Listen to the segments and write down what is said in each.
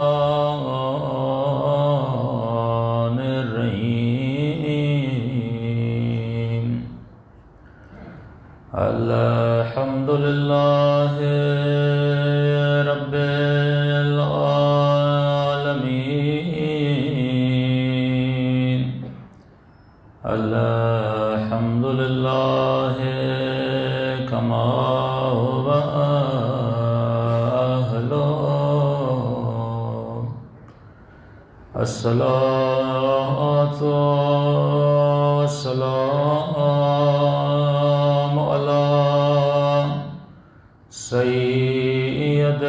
الرحمن الرحيم الحمد لله رب العالمين الحمد لله كما هو الصلاة والسلام على سيد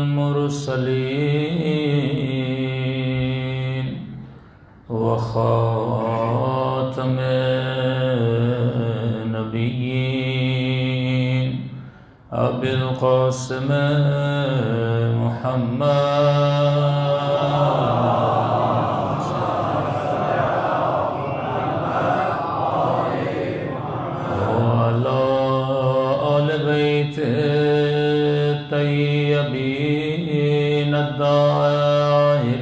المرسلين وخاتم النبيين أبي القاسم محمد الطيبين الطاهرين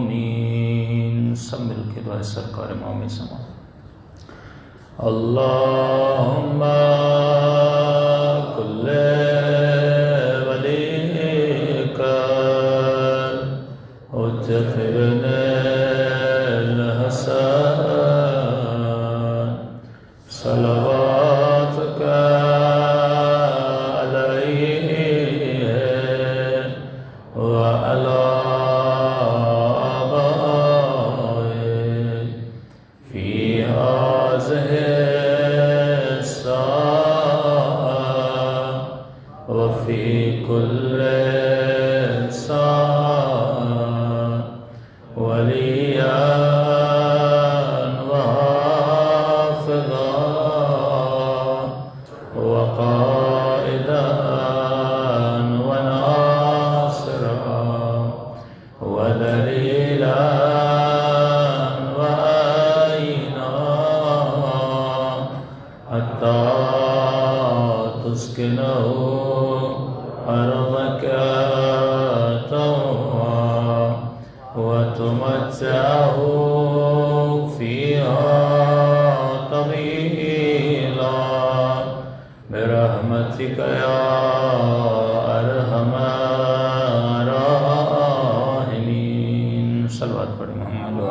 المعصومين سب مل کے دعائے سرکار امام زمان اللہم کل ولیک حجت ابن صلواتك عليه وعلى آبائه في هذه الساعة وفي كل ساعة وليا وقائدا وناصرا ودليلا وعينا حتى تسكنه أرضك طوعا وتمتعه فيها طويلا برحمتك يا ارحم الراحمين صلوات پڑھیں محمد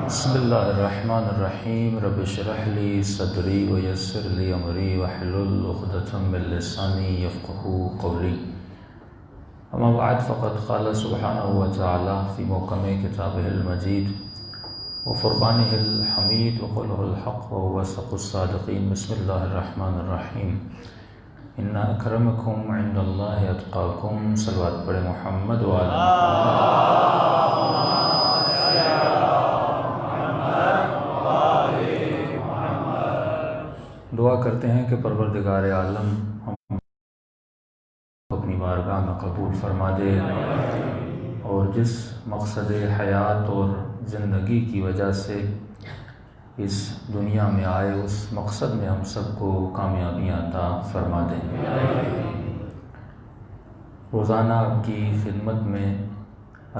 بسم اللہ الرحمن الرحیم رب اشرح لي صدری ويسر لي امری واحلل عقدۃ من لسانی یفقهوا قولی اما بعد فقد قال سبحانہ وتعالی فی محکم کتابہ المجید وفرقانه الحمید وقوله الحق وهو أصدق الصادقین بسم اللہ الرحمن الرحیم ان اکرمکم عند اللہ اتقاکم صلوات پڑھے محمد وعلی دعا کرتے ہیں کہ پروردگار عالم ہم اپنی بارگاہ میں قبول فرما دے اور جس مقصد حیات اور زندگی کی وجہ سے اس دنیا میں آئے اس مقصد میں ہم سب کو کامیابیاں عطا فرما دیں۔ روزانہ آپ کی خدمت میں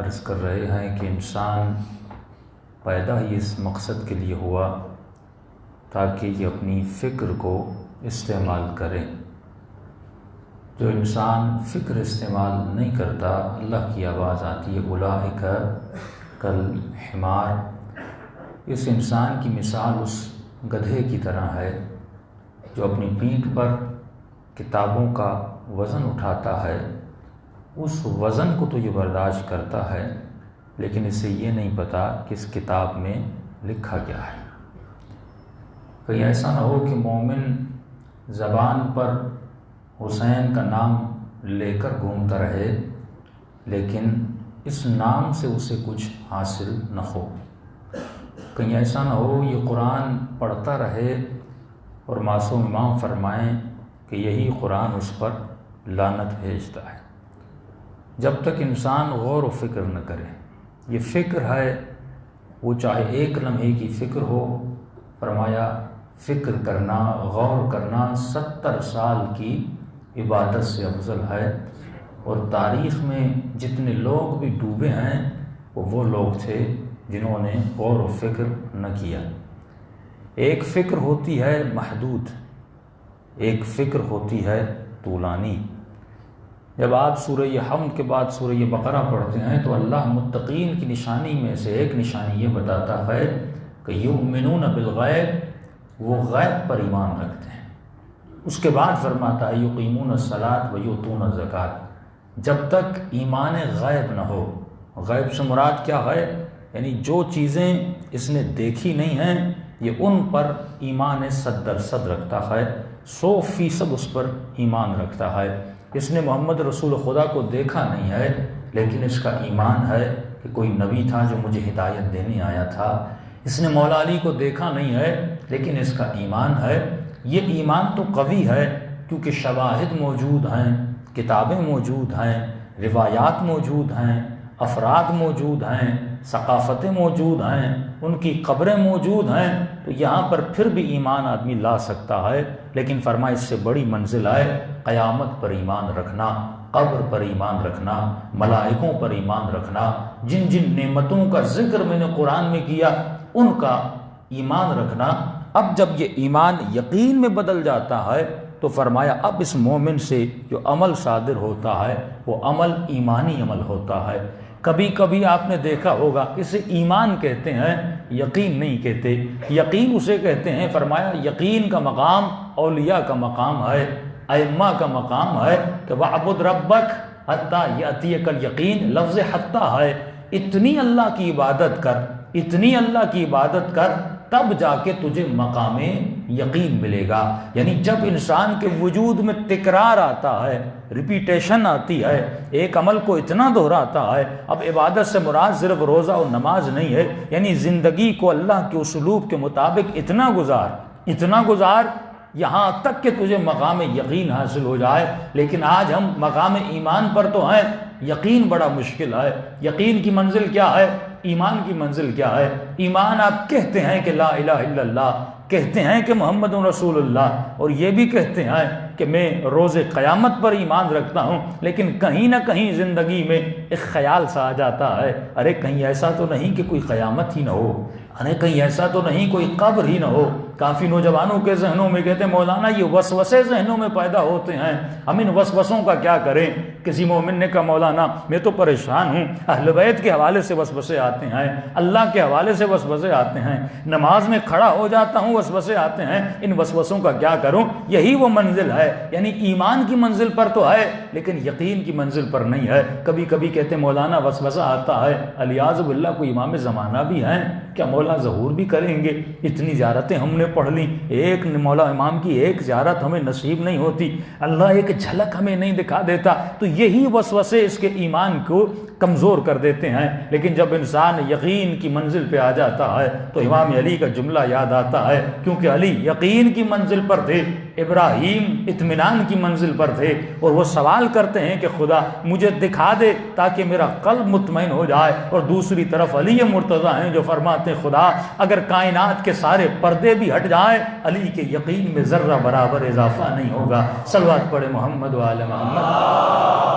عرض کر رہے ہیں کہ انسان پیدا ہی اس مقصد کے لیے ہوا تاکہ یہ اپنی فکر کو استعمال کرے۔ جو انسان فکر استعمال نہیں کرتا اللہ کی آواز آتی ہے اولئک کالحمار، اس انسان کی مثال اس گدھے کی طرح ہے جو اپنی پیٹھ پر کتابوں کا وزن اٹھاتا ہے۔ اس وزن کو تو یہ برداشت کرتا ہے لیکن اسے یہ نہیں پتا کہ اس کتاب میں لکھا کیا ہے۔ کہیں ایسا نہ ہو کہ مومن زبان پر حسین کا نام لے کر گھومتا رہے لیکن اس نام سے اسے کچھ حاصل نہ ہو۔ کہیں ایسا نہ ہو یہ قرآن پڑھتا رہے اور معصوم امام فرمائیں کہ یہی قرآن اس پر لعنت بھیجتا ہے۔ جب تک انسان غور و فکر نہ کرے. یہ فکر ہے وہ چاہے ایک لمحے کی فکر ہو، فرمایا فکر کرنا، غور کرنا 70 سال کی عبادت سے افضل ہے. اور تاریخ میں جتنے لوگ بھی ڈوبے ہیں وہ لوگ تھے جنہوں نے غور و فکر نہ کیا. ایک فکر ہوتی ہے محدود، ایک فکر ہوتی ہے طولانی. جب آپ سورہ حمد کے بعد سورہ بقرہ پڑھتے ہیں تو اللہ متقین کی نشانی میں سے ایک نشانی یہ بتاتا ہے کہ یؤمنون بالغیب، وہ غیب پر ایمان رکھتے ہیں. اس کے بعد فرماتا ہے یقیمون الصلاۃ ویؤتون الزکوٰۃ. جب تک ایمان غیب نہ ہو، غیب سے مراد کیا ہے؟ یعنی جو چیزیں اس نے دیکھی نہیں ہیں یہ ان پر ایمان 100% رکھتا ہے، 100% اس پر ایمان رکھتا ہے. اس نے محمد رسول خدا کو دیکھا نہیں ہے لیکن اس کا ایمان ہے کہ کوئی نبی تھا جو مجھے ہدایت دینے آیا تھا. اس نے مولا علی کو دیکھا نہیں ہے لیکن اس کا ایمان ہے. یہ ایمان تو قوی ہے کیونکہ شواہد موجود ہیں، کتابیں موجود ہیں، روایات موجود ہیں، افراد موجود ہیں، ثقافتیں موجود ہیں، ان کی قبریں موجود ہیں. تو یہاں پر پھر بھی ایمان آدمی لا سکتا ہے. لیکن فرمایا اس سے بڑی منزل ہے قیامت پر ایمان رکھنا، قبر پر ایمان رکھنا، ملائکوں پر ایمان رکھنا. جن جن نعمتوں کا ذکر میں نے قرآن میں کیا ان کا ایمان رکھنا. اب جب یہ ایمان یقین میں بدل جاتا ہے تو فرمایا اب اس مومن سے جو عمل صادر ہوتا ہے وہ عمل ایمانی عمل ہوتا ہے. کبھی کبھی آپ نے دیکھا ہوگا اسے ایمان کہتے ہیں، یقین نہیں کہتے. یقین اسے کہتے ہیں، فرمایا یقین کا مقام اولیاء کا مقام ہے، ائمہ کا مقام ہے کہ وَاعْبُدْ رَبَّكَ حَتَّى يَأْتِيَكَ الْيَقِينُ. لفظ حتیٰ ہے، اتنی اللہ کی عبادت کر، اتنی اللہ کی عبادت کر تب جا کے تجھے مقام یقین ملے گا. یعنی جب انسان کے وجود میں تکرار آتا ہے، ریپیٹیشن آتی ہے، ایک عمل کو اتنا دہراتا ہے. اب عبادت سے مراد صرف روزہ اور نماز نہیں ہے، یعنی زندگی کو اللہ کے اسلوب کے مطابق اتنا گزار یہاں تک کہ تجھے مقام یقین حاصل ہو جائے. لیکن آج ہم مقام ایمان پر تو ہیں، یقین بڑا مشکل ہے. یقین کی منزل کیا ہے؟ ایمان کی منزل کیا ہے؟ ایمان آپ کہتے ہیں کہ لا الہ الا اللہ، کہتے ہیں کہ محمد رسول اللہ، اور یہ بھی کہتے ہیں کہ میں روز قیامت پر ایمان رکھتا ہوں. لیکن کہیں نہ کہیں زندگی میں ایک خیال سا آ جاتا ہے، ارے کہیں ایسا تو نہیں کہ کوئی قیامت ہی نہ ہو، ارے کہیں ایسا تو نہیں کوئی قبر ہی نہ ہو. کافی نوجوانوں کے ذہنوں میں کہتے ہیں مولانا یہ وسوسے ذہنوں میں پیدا ہوتے ہیں، ہم ان وسوسوں کا کیا کریں؟ کسی مومن نے کہا مولانا میں تو پریشان ہوں، اہل بیت کے حوالے سے وسوسے آتے ہیں، اللہ کے حوالے سے وسوسے آتے ہیں، نماز میں کھڑا ہو جاتا ہوں وسوسے آتے ہیں، ان وسوسوں کا کیا کروں؟ یہی وہ منزل ہے. یعنی ایمان کی منزل پر تو ہے لیکن یقین کی منزل پر نہیں ہے. کبھی کبھی کہتے ہیں مولانا وسوسہ آتا ہے، الیاذ باللہ کوئی امام زمانہ بھی ہیں کیا مولا ظہور بھی کریں گے؟ اتنی زیارتیں ہم نے پڑھ لیں، ایک مولا امام کی ایک زیارت ہمیں نصیب نہیں ہوتی، اللہ ایک جھلک ہمیں نہیں دکھا دیتا. تو یہی وسوسے اس کے ایمان کو کمزور کر دیتے ہیں. لیکن جب انسان یقین کی منزل پہ آ جاتا ہے تو امام علی کا جملہ یاد آتا ہے، کیونکہ علی یقین کی منزل پر تھے، ابراہیم اطمینان کی منزل پر تھے، اور وہ سوال کرتے ہیں کہ خدا مجھے دکھا دے تاکہ میرا قلب مطمئن ہو جائے. اور دوسری طرف علی مرتضیٰ ہیں جو فرماتے ہیں خدا اگر کائنات کے سارے پردے بھی ہٹ جائیں علی کے یقین میں ذرہ برابر اضافہ نہیں ہوگا. صلوات پڑھے محمد و آل محمد.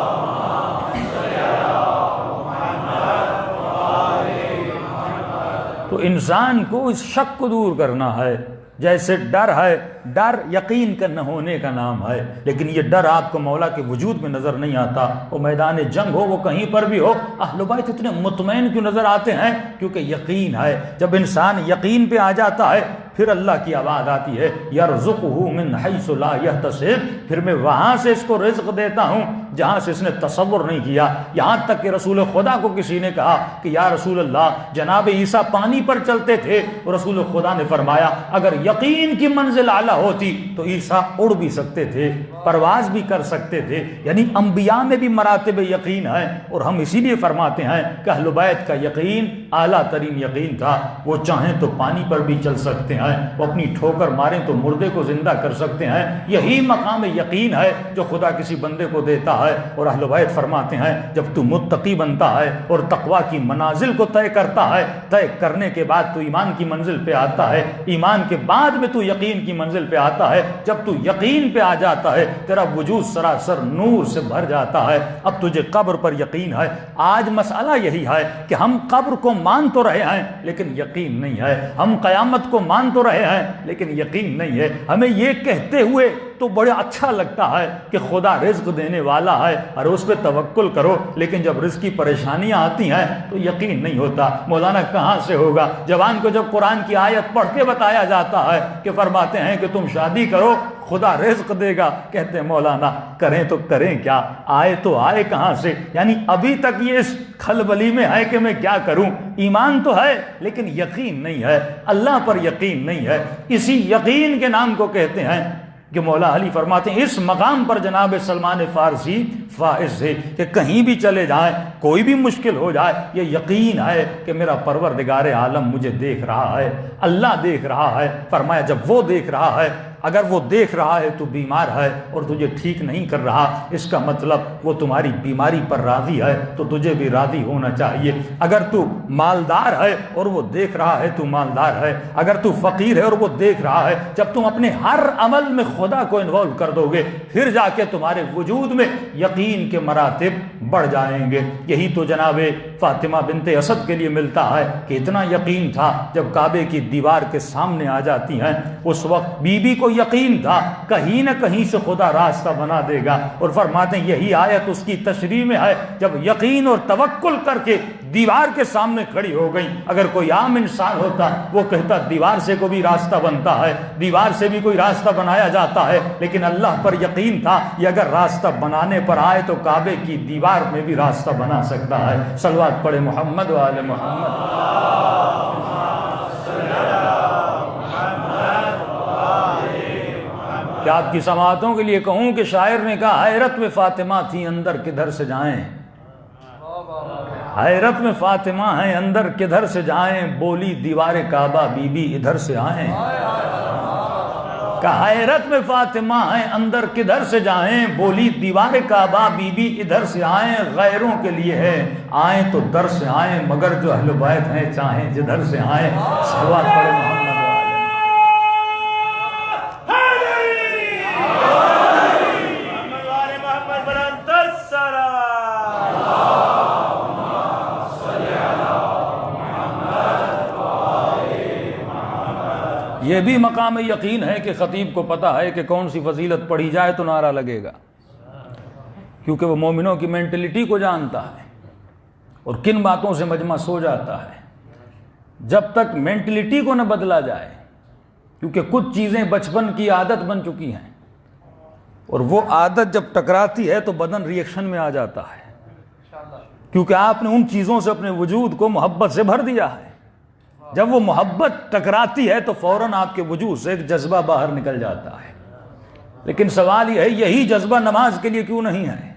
تو انسان کو اس شک کو دور کرنا ہے. جیسے ڈر ہے، ڈر یقین کا نہ ہونے کا نام ہے، لیکن یہ ڈر آپ کو مولا کے وجود میں نظر نہیں آتا. وہ میدان جنگ ہو، وہ کہیں پر بھی ہو، اہل بیت اتنے مطمئن کیوں نظر آتے ہیں؟ کیونکہ یقین ہے. جب انسان یقین پہ آ جاتا ہے پھر اللہ کی آواز آتی ہے یرزقہ من حیث لا یحتسب، پھر میں وہاں سے اس کو رزق دیتا ہوں جہاں سے اس نے تصور نہیں کیا. یہاں تک کہ رسول خدا کو کسی نے کہا کہ یا رسول اللہ جناب عیسیٰ پانی پر چلتے تھے، رسول خدا نے فرمایا اگر یقین کی منزل اعلیٰ ہوتی تو عیسیٰ اڑ بھی سکتے تھے، پرواز بھی کر سکتے تھے. یعنی انبیاء میں بھی مراتب یقین ہے، اور ہم اسی لیے فرماتے ہیں کہ اہل بیت کا یقین اعلیٰ ترین یقین تھا. وہ چاہیں تو پانی پر بھی چل سکتے ہیں، وہ اپنی ٹھوکر ماریں تو مردے کو زندہ کر سکتے ہیں. یہی مقام یقین ہے جو خدا کسی بندے کو دیتا ہے. ہے. اور اہل بیت فرماتے ہیں جب تو متقی بنتا ہے اور تقوی کی منازل کو طے کرتا ہے, طے کرنے کے بعد تو ایمان کی منزل پہ آتا ہے, ایمان کے بعد میں تو یقین کی منزل پہ آتا ہے. جب تو یقین پہ آ جاتا ہے تیرا وجود سراسر نور سے بھر جاتا ہے. اب تجھے قبر پر یقین ہے. آج مسئلہ یہی ہے کہ ہم قبر کو مان تو رہے ہیں لیکن یقین نہیں ہے, ہم قیامت کو مان تو رہے ہیں لیکن یقین نہیں ہے. ہمیں یہ کہتے ہوئے تو بڑا اچھا لگتا ہے کہ خدا رزق دینے والا ہے اور اس پہ توکل کرو, لیکن جب رزق کی پریشانیاں آتی ہیں تو یقین نہیں ہوتا. مولانا کہاں سے ہوگا؟ جوان کو جب قرآن کی آیت پڑھ کے بتایا جاتا ہے کہ فرماتے ہیں کہ تم شادی کرو خدا رزق دے گا, کہتے ہیں مولانا کریں تو کریں کیا, آئے تو آئے کہاں سے؟ یعنی ابھی تک یہ اس کھلبلی میں ہے کہ میں کیا کروں. ایمان تو ہے لیکن یقین نہیں ہے, اللہ پر یقین نہیں ہے. اسی یقین کے نام کو کہتے ہیں کہ مولا علی فرماتے ہیں اس مقام پر جناب سلمان فارسی فائز ہے کہ کہیں بھی چلے جائیں, کوئی بھی مشکل ہو جائے, یہ یقین ہے کہ میرا پروردگار عالم مجھے دیکھ رہا ہے, اللہ دیکھ رہا ہے. فرمایا جب وہ دیکھ رہا ہے, اگر وہ دیکھ رہا ہے تو بیمار ہے اور تجھے ٹھیک نہیں کر رہا, اس کا مطلب وہ تمہاری بیماری پر راضی ہے تو تجھے بھی راضی ہونا چاہیے. اگر تو مالدار ہے اور وہ دیکھ رہا ہے تو مالدار ہے, اگر تو فقیر ہے اور وہ دیکھ رہا ہے, جب تم اپنے ہر عمل میں خدا کو انوالو کر دو گے پھر جا کے تمہارے وجود میں یقین کے مراتب بڑھ جائیں گے. یہی تو جناب فاطمہ بنت اسد کے لیے ملتا ہے کہ اتنا یقین تھا جب کعبے کی دیوار کے سامنے آ جاتی ہیں اس وقت بی بی کو یقین تھا کہیں نہ کہیں سے خدا راستہ بنا دے گا. اور فرماتے ہیں یہی آیت اس کی تشریح میں ہے, جب یقین اور توکل کر کے دیوار کے سامنے کھڑی ہو گئی. اگر کوئی عام انسان ہوتا وہ کہتا دیوار سے کوئی راستہ بنتا ہے, دیوار سے بھی کوئی راستہ بنایا جاتا ہے, لیکن اللہ پر یقین تھا یہ اگر راستہ بنانے پر آئے تو کعبے کی دیوار میں بھی راستہ بنا سکتا ہے. صلوات پڑھے محمد و آل محمد. کیا آپ کی سماعتوں کے لیے کہوں کہ شاعر نے کہا حیرت میں فاطمہ تھی اندر کدھر سے جائیں, حیرت میں فاطمہ ہیں اندر کدھر سے جائیں, بولی دیوار کعبہ بی بی ادھر سے آئیں. کہ حیرت میں فاطمہ ہیں اندر کدھر سے جائیں, بولی دیوار کعبہ بی بی ادھر سے آئیں. غیروں کے لیے ہے آئیں تو در سے آئیں, مگر جو اہل بیت ہیں چاہیں جدھر سے آئیں. صلوات پڑھے محمد. یہ بھی مقام یقین ہے کہ خطیب کو پتہ ہے کہ کون سی فضیلت پڑھی جائے تو نعرہ لگے گا, کیونکہ وہ مومنوں کی مینٹلٹی کو جانتا ہے اور کن باتوں سے مجمع سو جاتا ہے. جب تک مینٹلٹی کو نہ بدلا جائے, کیونکہ کچھ چیزیں بچپن کی عادت بن چکی ہیں اور وہ عادت جب ٹکراتی ہے تو بدن ریئیکشن میں آ جاتا ہے, کیونکہ آپ نے ان چیزوں سے اپنے وجود کو محبت سے بھر دیا ہے. جب وہ محبت ٹکراتی ہے تو فوراً آپ کے وجود سے ایک جذبہ باہر نکل جاتا ہے. لیکن سوال یہ ہے یہی جذبہ نماز کے لیے کیوں نہیں ہے,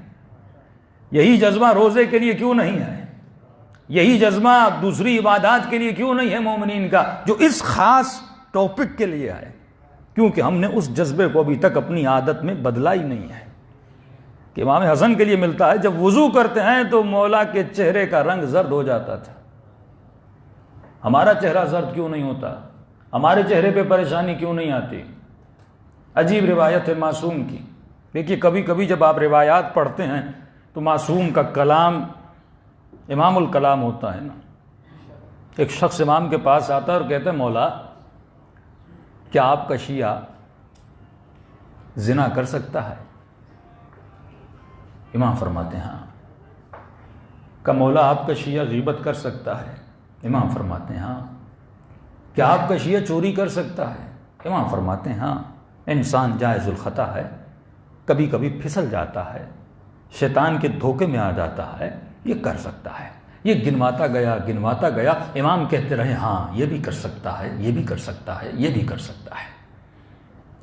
یہی جذبہ روزے کے لیے کیوں نہیں ہے, یہی جذبہ دوسری عبادات کے لیے کیوں نہیں ہے مومنین کا, جو اس خاص ٹاپک کے لیے ہے؟ کیونکہ ہم نے اس جذبے کو ابھی تک اپنی عادت میں بدلا ہی نہیں ہے. کہ امام حسن کے لیے ملتا ہے جب وضو کرتے ہیں تو مولا کے چہرے کا رنگ زرد ہو جاتا تھا. ہمارا چہرہ زرد کیوں نہیں ہوتا, ہمارے چہرے پہ پریشانی کیوں نہیں آتی؟ عجیب روایت ہے معصوم کی. دیکھیے کبھی کبھی جب آپ روایات پڑھتے ہیں تو معصوم کا کلام امام الکلام ہوتا ہے نا. ایک شخص امام کے پاس آتا ہے اور کہتا ہے مولا کیا آپ کا شیعہ زنا کر سکتا ہے؟ امام فرماتے ہیں ہاں. کہ مولا آپ کا شیعہ غیبت کر سکتا ہے؟ امام فرماتے ہیں ہاں. کیا آپ کا شیعہ چوری کر سکتا ہے؟ امام فرماتے ہیں ہاں. انسان جائز الخطا ہے, کبھی کبھی پھسل جاتا ہے, شیطان کے دھوکے میں آ جاتا ہے, یہ کر سکتا ہے. یہ گنواتا گیا. امام کہتے رہے ہاں یہ بھی کر سکتا ہے, یہ بھی کر سکتا ہے, یہ بھی کر سکتا ہے.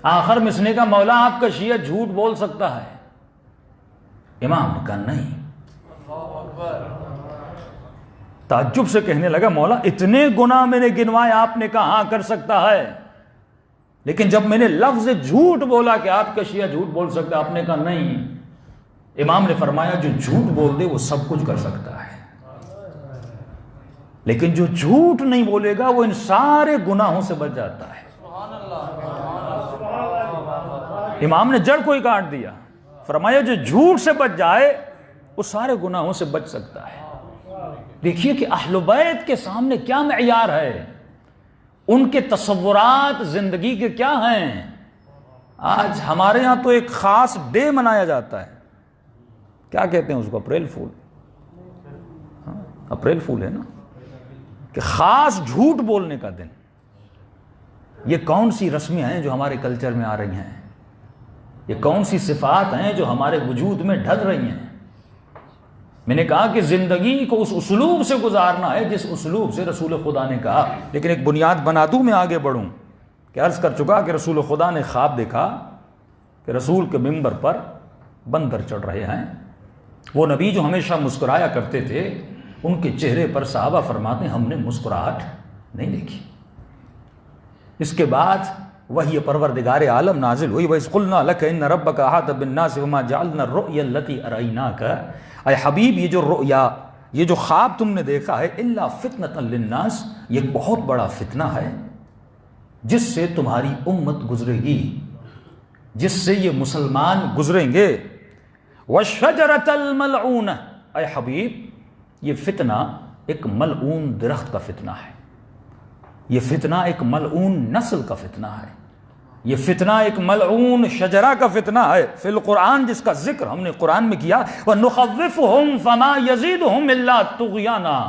آخر میں اس نے کہا مولا آپ کا شیعہ جھوٹ بول سکتا ہے؟ امام نے کہا نہیں. تعجب سے کہنے لگا مولا اتنے گناہ میں نے گنوائے, آپ نے کہا ہاں کر سکتا ہے, لیکن جب میں نے لفظ جھوٹ بولا کہ آپ کا شیعہ جھوٹ بول سکتا ہے, آپ نے کہا نہیں. امام نے فرمایا جو جھوٹ بول دے وہ سب کچھ کر سکتا ہے، لیکن جو جھوٹ نہیں بولے گا وہ ان سارے گناہوں سے بچ جاتا ہے۔ امام نے جڑ کو ہی کاٹ دیا، فرمایا جو جھوٹ سے بچ جائے وہ سارے گناہوں سے بچ سکتا ہے۔ دیکھیے کہ اہل بیت کے سامنے کیا معیار ہے، ان کے تصورات زندگی کے کیا ہیں۔ آج ہمارے ہاں تو ایک خاص ڈے منایا جاتا ہے، کیا کہتے ہیں اس کو، اپریل فول، اپریل فول ہے نا، کہ خاص جھوٹ بولنے کا دن۔ یہ کون سی رسمیں ہیں جو ہمارے کلچر میں آ رہی ہیں، یہ کون سی صفات ہیں جو ہمارے وجود میں ڈھل رہی ہیں۔ میں نے کہا کہ زندگی کو اس اسلوب سے گزارنا ہے جس اسلوب سے رسول خدا نے کہا، لیکن ایک بنیاد بنا دوں، میں آگے بڑھوں کہ عرض کر چکا کہ رسول خدا نے خواب دیکھا کہ رسول کے ممبر پر بندر چڑھ رہے ہیں۔ وہ نبی جو ہمیشہ مسکرایا کرتے تھے، ان کے چہرے پر صحابہ فرماتے ہیں ہم نے مسکراہٹ نہیں دیکھی۔ اس کے بعد وحی پروردگار عالم نازل ہوئی، وَإِذْ قُلْنَا لَكَ إِنَّ رَبَّكَ أَحَاطَ بِالنَّاسِ وَمَا جَعَلْنَا الرُّؤْيَا الَّتِي أَرَيْنَاكَ، اے حبیب یہ جو رؤیا، یہ جو خواب تم نے دیکھا ہے، إِلَّا فِتْنَةً لِلنَّاسِ، یہ ایک بہت بڑا فتنہ ہے جس سے تمہاری امت گزرے گی، جس سے یہ مسلمان گزریں گے۔ وَالشَّجَرَةَ الْمَلْعُونَةَ، اے حبیب یہ فتنہ ایک ملعون درخت کا فتنہ ہے، یہ فتنہ ایک ملعون نسل کا فتنہ ہے، یہ فتنہ ایک ملعون شجرہ کا فتنہ ہے فی القرآن، جس کا ذکر ہم نے قرآن میں کیا، وَنُخَوِّفُهُمْ فَمَا يَزِيدُهُمْ إِلَّا طُغْيَانًا۔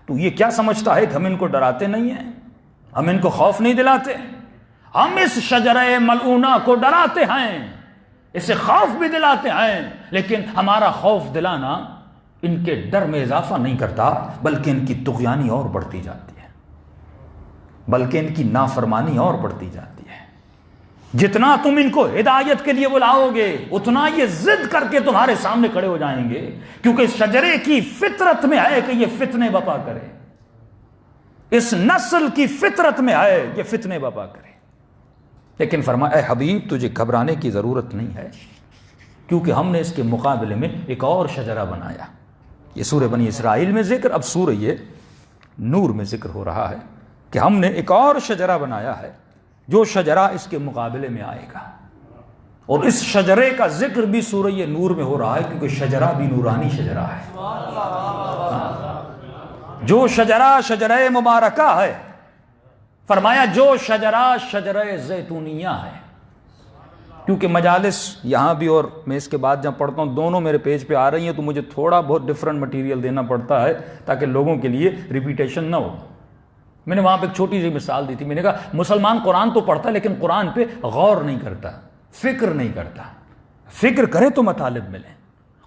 تو یہ کیا سمجھتا ہے کہ ہم ان کو ڈراتے نہیں ہیں، ہم ان کو خوف نہیں دلاتے؟ ہم اس شجرہ ملعونہ کو ڈراتے ہیں، اسے خوف بھی دلاتے ہیں، لیکن ہمارا خوف دلانا ان کے ڈر میں اضافہ نہیں کرتا، بلکہ ان کی طغیانی اور بڑھتی جاتی ہے، بلکہ ان کی نافرمانی اور بڑھتی جاتی ہے۔ جتنا تم ان کو ہدایت کے لیے بلاؤ گے اتنا یہ ضد کر کے تمہارے سامنے کھڑے ہو جائیں گے، کیونکہ اس شجرے کی فطرت میں ہے کہ یہ فتنے بپا کرے، اس نسل کی فطرت میں ہے یہ فتنے بپا کرے۔ لیکن فرمایا اے حبیب تجھے گھبرانے کی ضرورت نہیں ہے، کیونکہ ہم نے اس کے مقابلے میں ایک اور شجرہ بنایا۔ یہ سورہ بنی اسرائیل میں ذکر، اب سورہ یہ نور میں ذکر ہو رہا ہے کہ ہم نے ایک اور شجرہ بنایا ہے جو شجرہ اس کے مقابلے میں آئے گا، اور اس شجرے کا ذکر بھی سورہ یہ نور میں ہو رہا ہے، کیونکہ شجرہ بھی نورانی شجرہ ہے۔ جو شجرہ شجرہ مبارکہ ہے، فرمایا جو شجرہ شجرہ زیتونیہ ہے، کیونکہ مجالس یہاں بھی اور میں اس کے بعد جب پڑھتا ہوں دونوں میرے پیج پہ آ رہی ہیں تو مجھے تھوڑا بہت ڈیفرنٹ مٹیریل دینا پڑتا ہے تاکہ لوگوں کے لیے ریپیٹیشن نہ ہو۔ میں نے وہاں پہ ایک چھوٹی سی مثال دی تھی، میں نے کہا مسلمان قرآن تو پڑھتا ہے لیکن قرآن پہ غور نہیں کرتا، فکر نہیں کرتا۔ فکر کرے تو مطالب ملے۔